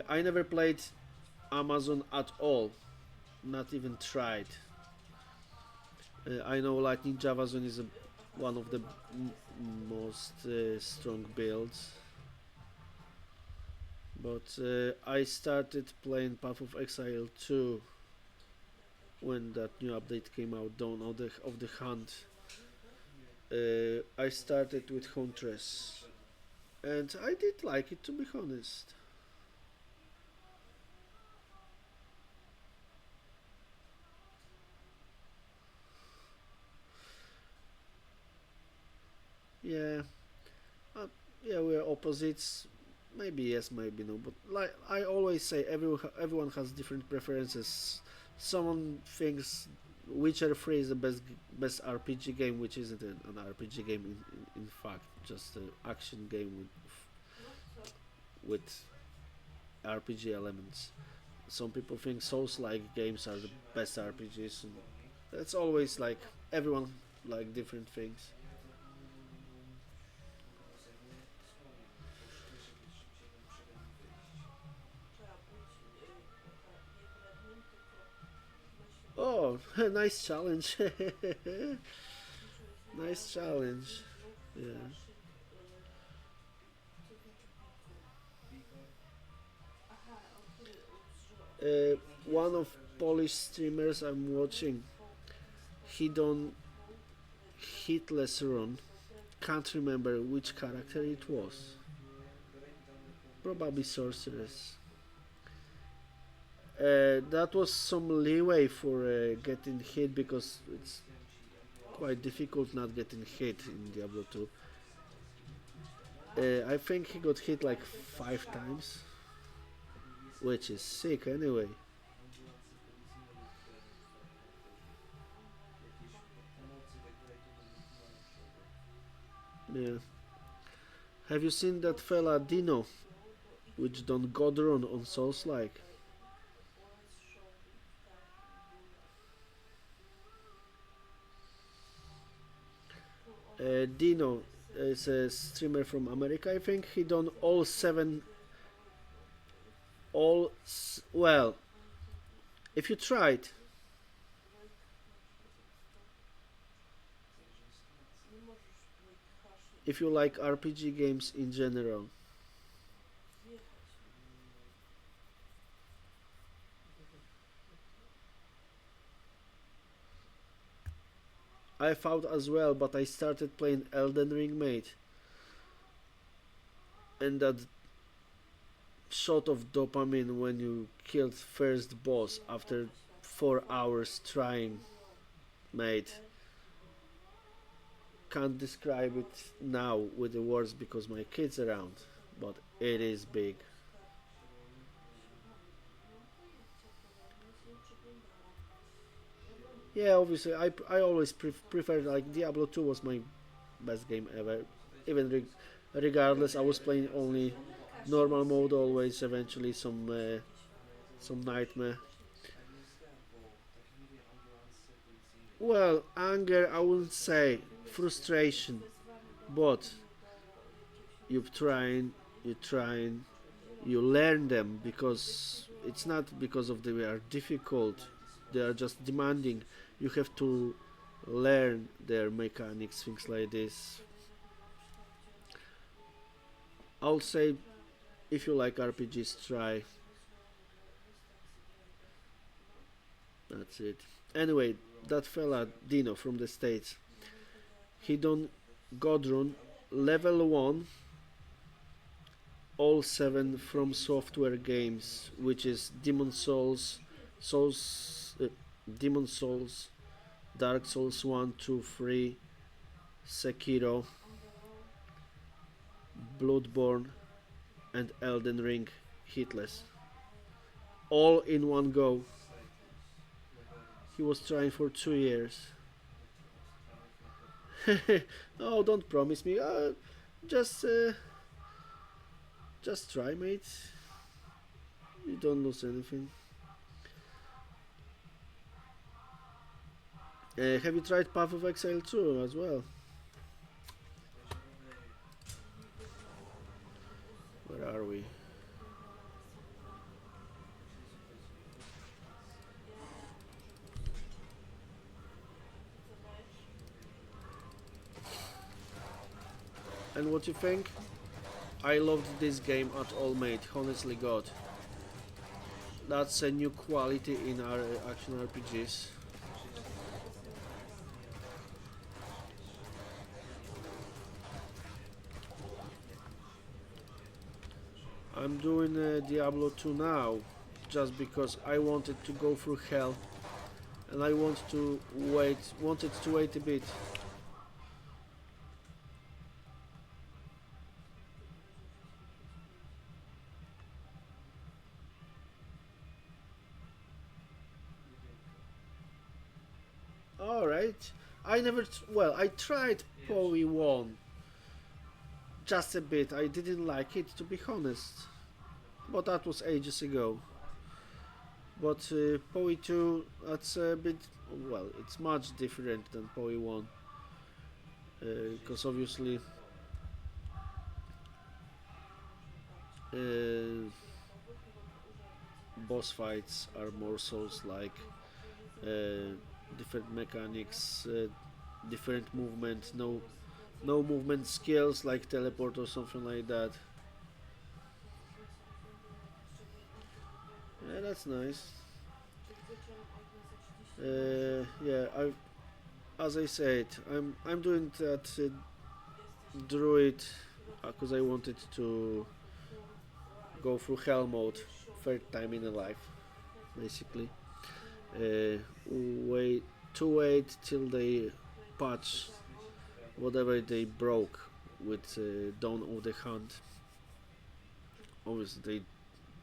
I never played Amazon at all, not even tried. I know Lightning Javazon is one of the most strong builds, but I started playing Path of Exile 2 when that new update came out, Dawn of the Hunt. I started with Huntress, and I did like it, to be honest. Yeah, uh, yeah, we're opposites. Maybe yes, maybe no. But like I always say, everyone has different preferences. Someone thinks Witcher 3 is the best RPG game, which isn't an RPG game in fact, just an action game with RPG elements. Some people think Souls-like games are the best RPGs, and that's always like everyone like different things. Oh, nice challenge. Nice challenge. Yeah. One of Polish streamers I'm watching, he done hitless run. Can't remember which character it was. Probably sorceress. That was some leeway for getting hit because it's quite difficult not getting hit in Diablo 2. I think he got hit like 5 times, which is sick anyway. Yeah. Have you seen that fella Dino? which don't go run on Souls like. Dino is a streamer from America, I think. He done all seven. Well, if you tried, if you like RPG games in general. I thought as well, but I started playing Elden Ring, mate. And that shot of dopamine when you killed first boss after 4 hours trying, mate. Can't describe it now with the words because my kid's around, but it is big. Yeah, obviously, I always prefer, like, Diablo 2 was my best game ever. Even regardless, I was playing only normal mode always. Eventually, some nightmare. Well, anger, I wouldn't say frustration, but you trying, you learn them because it's not because of they are difficult. They are just demanding. You have to learn their mechanics, things like this. I'll say if you like RPGs, try. That's it. Anyway, that fella Dino from the States, he done Godrun level 1, all 7 from software games, which is Demon Souls, Dark Souls 1, 2, 3, Sekiro, Bloodborne, and Elden Ring hitless. All in one go. He was trying for 2 years. Oh, don't promise me. Just try, mate. You don't lose anything. Have you tried Path of Exile 2 as well? Where are we? And what you think? I loved this game at all, mate. Honestly, God. That's a new quality in our action RPGs. I'm doing Diablo 2 now, just because I wanted to go through hell, and I wanted to wait a bit. Alright, I tried PoE 1 just a bit. I didn't like it, to be honest, but that was ages ago. But PoE 2, that's a bit, well, it's much different than PoE 1, because obviously boss fights are more Souls-like, different mechanics, different movement, no movement skills like teleport or something like that. Yeah, that's nice. Yeah, as I said, I'm doing that druid because I wanted to go through hell mode, third time in a life, basically. Wait till they patch whatever they broke with Dawn of the Hunt. Obviously, they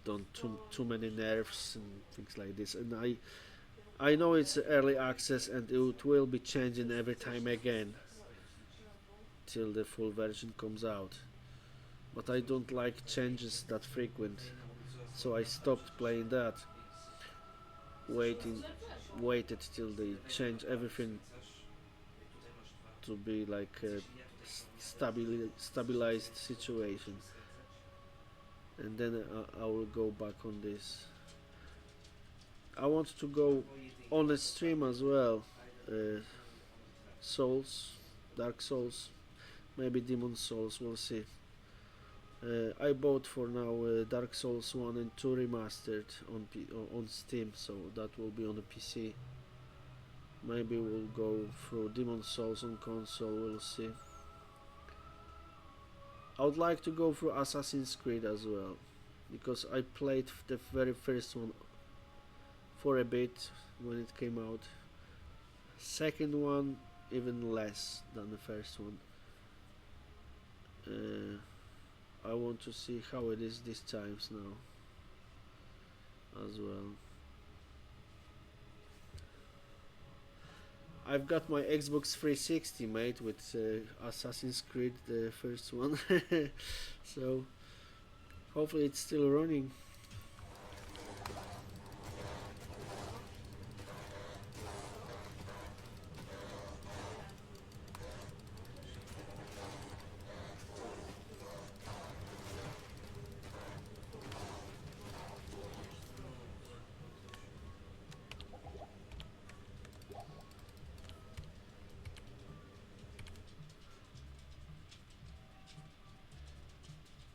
done too many nerfs and things like this, and I know it's early access and it will be changing every time again till the full version comes out. but I don't like changes that frequent, so I stopped playing that. Waiting, waited till they change everything to be like a stabilized situation, and then I will go back on this. I want to go on a stream as well. Uh, Souls, Dark Souls, maybe Demon Souls. We'll see. I bought for now Dark Souls 1 and 2 remastered on Steam, so that will be on the PC. Maybe we'll go through Demon Souls on console. We'll see. I would like to go through Assassin's Creed as well, because I played the very first one for a bit when it came out. Second one even less than the first one. I want to see how it is these times now as well. I've got my Xbox 360 mate with Assassin's Creed, the first one. So hopefully it's still running.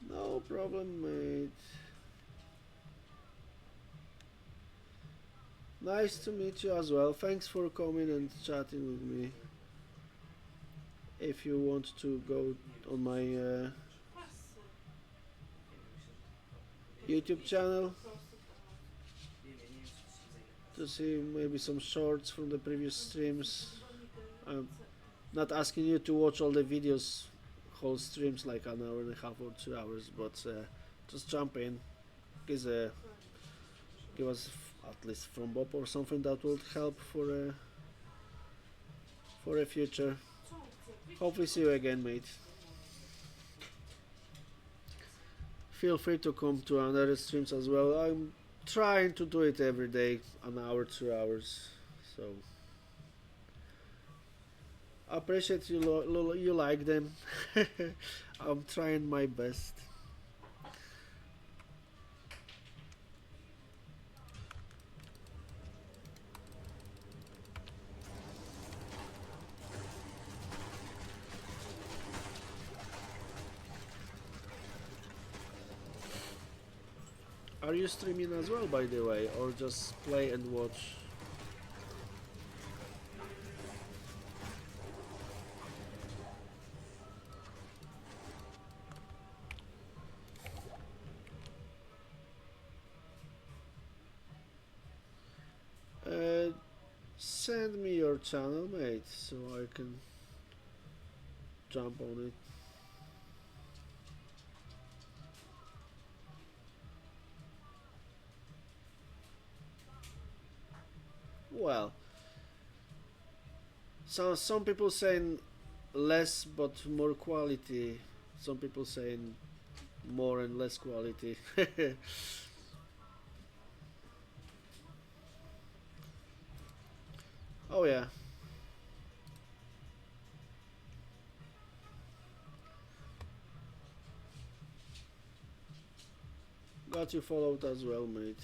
No problem, mate. Nice to meet you as well. Thanks for coming and chatting with me. If you want to go on my YouTube channel to see maybe some shorts from the previous streams. I'm not asking you to watch all the videos, whole streams like an hour and a half or 2 hours, but just jump in, give us at least from Bob or something that would help for a future. Hopefully see you again, mate. Feel free to come to another streams as well. I'm trying to do it every day, an hour, 2 hours. So I appreciate you like them. I'm trying my best. Are you streaming as well, by the way, or just play and watch? Send me your channel, mate, so I can jump on it. Well, so some people saying less but more quality. Some people saying more and less quality. Oh yeah. Got you followed as well, mate.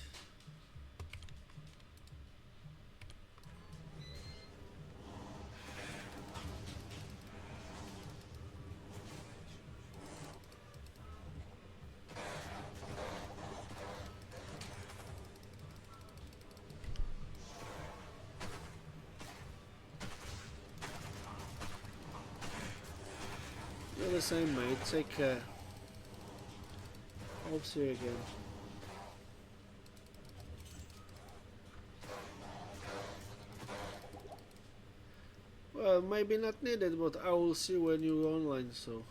You're the same, mate. Take care. Hope to see you again. Well, maybe not needed, but I will see when you're online, so.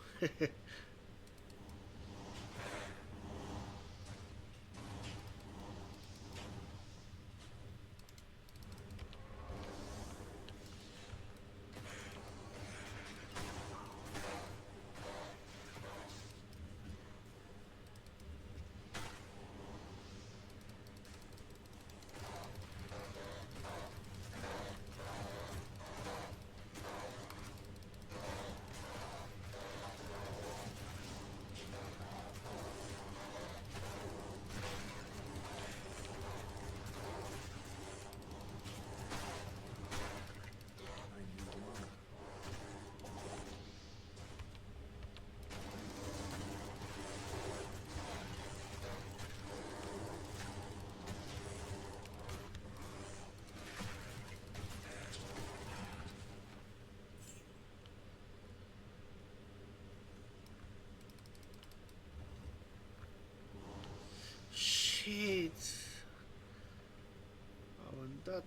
that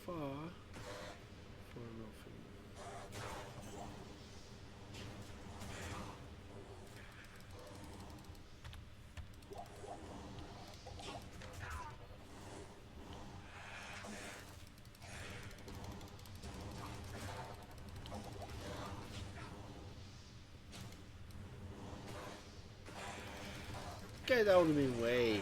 far for nothing. Get out of my way.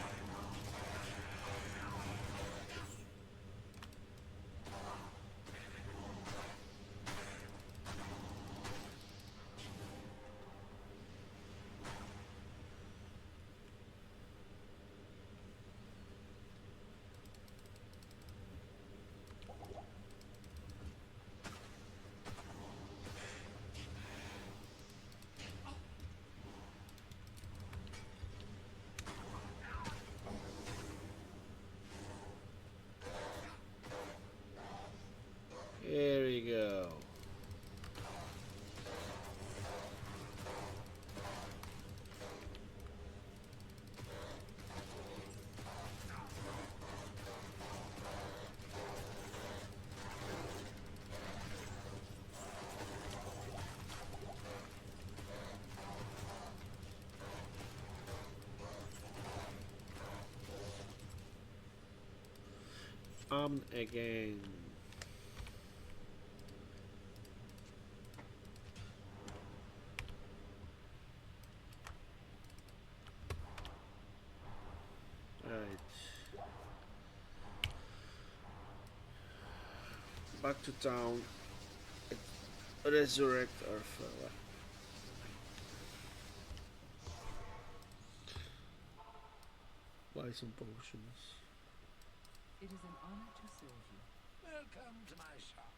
Here we go. Again. Right. Back to town. Resurrect our fella. Buy some potions. It is an honor to serve you. Welcome to my shop.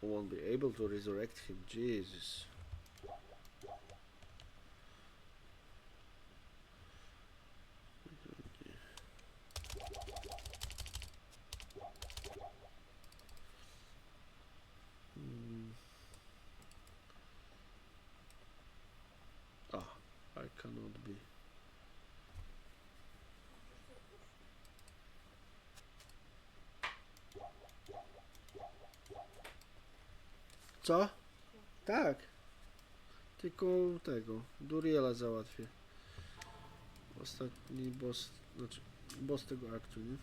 I won't be able to resurrect him. Jesus. Ah, I cannot be. Co? Tak. Tylko tego, Duriela załatwię. Ostatni boss, znaczy boss tego aktu, nie?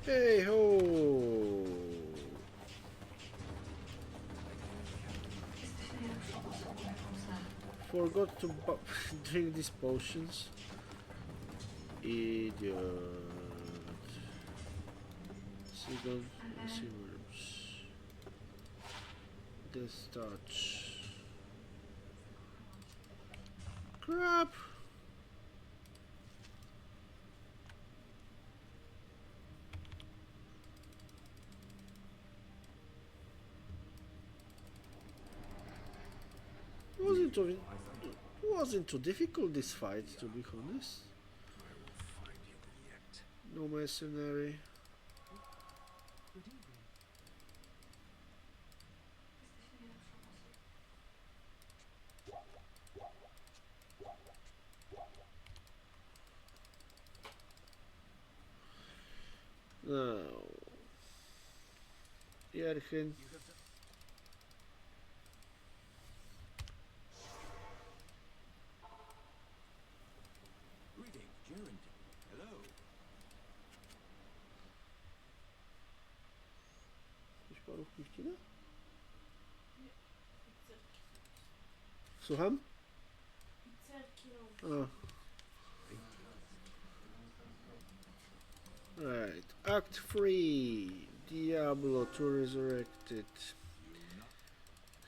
Hey ho! Forgot to drink these potions. Idiot. Second, receivers. Death touch. Crap! wasn't too difficult, this fight, to be honest. I will find you yet. No mercenary. Good evening. Now, Yerchen. Greetings, Gerent. Hello. Jakieś parówki wcina? Pizzerki. Słucham? Pizzerki robię. A. Right, Act 3, Diablo 2 Resurrected,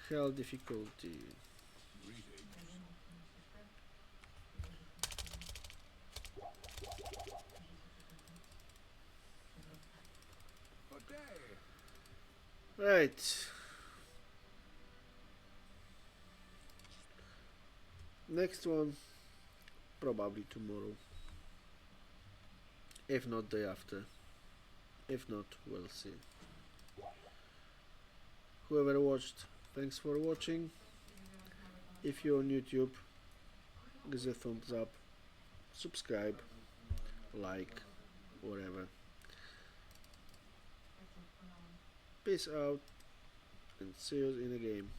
Hell difficulty. Good day. Right. Next one, probably tomorrow. If not, day after. If not, we'll see. Whoever watched, thanks for watching. If you're on YouTube, give us a thumbs up, subscribe, like, whatever. Peace out and see you in the game.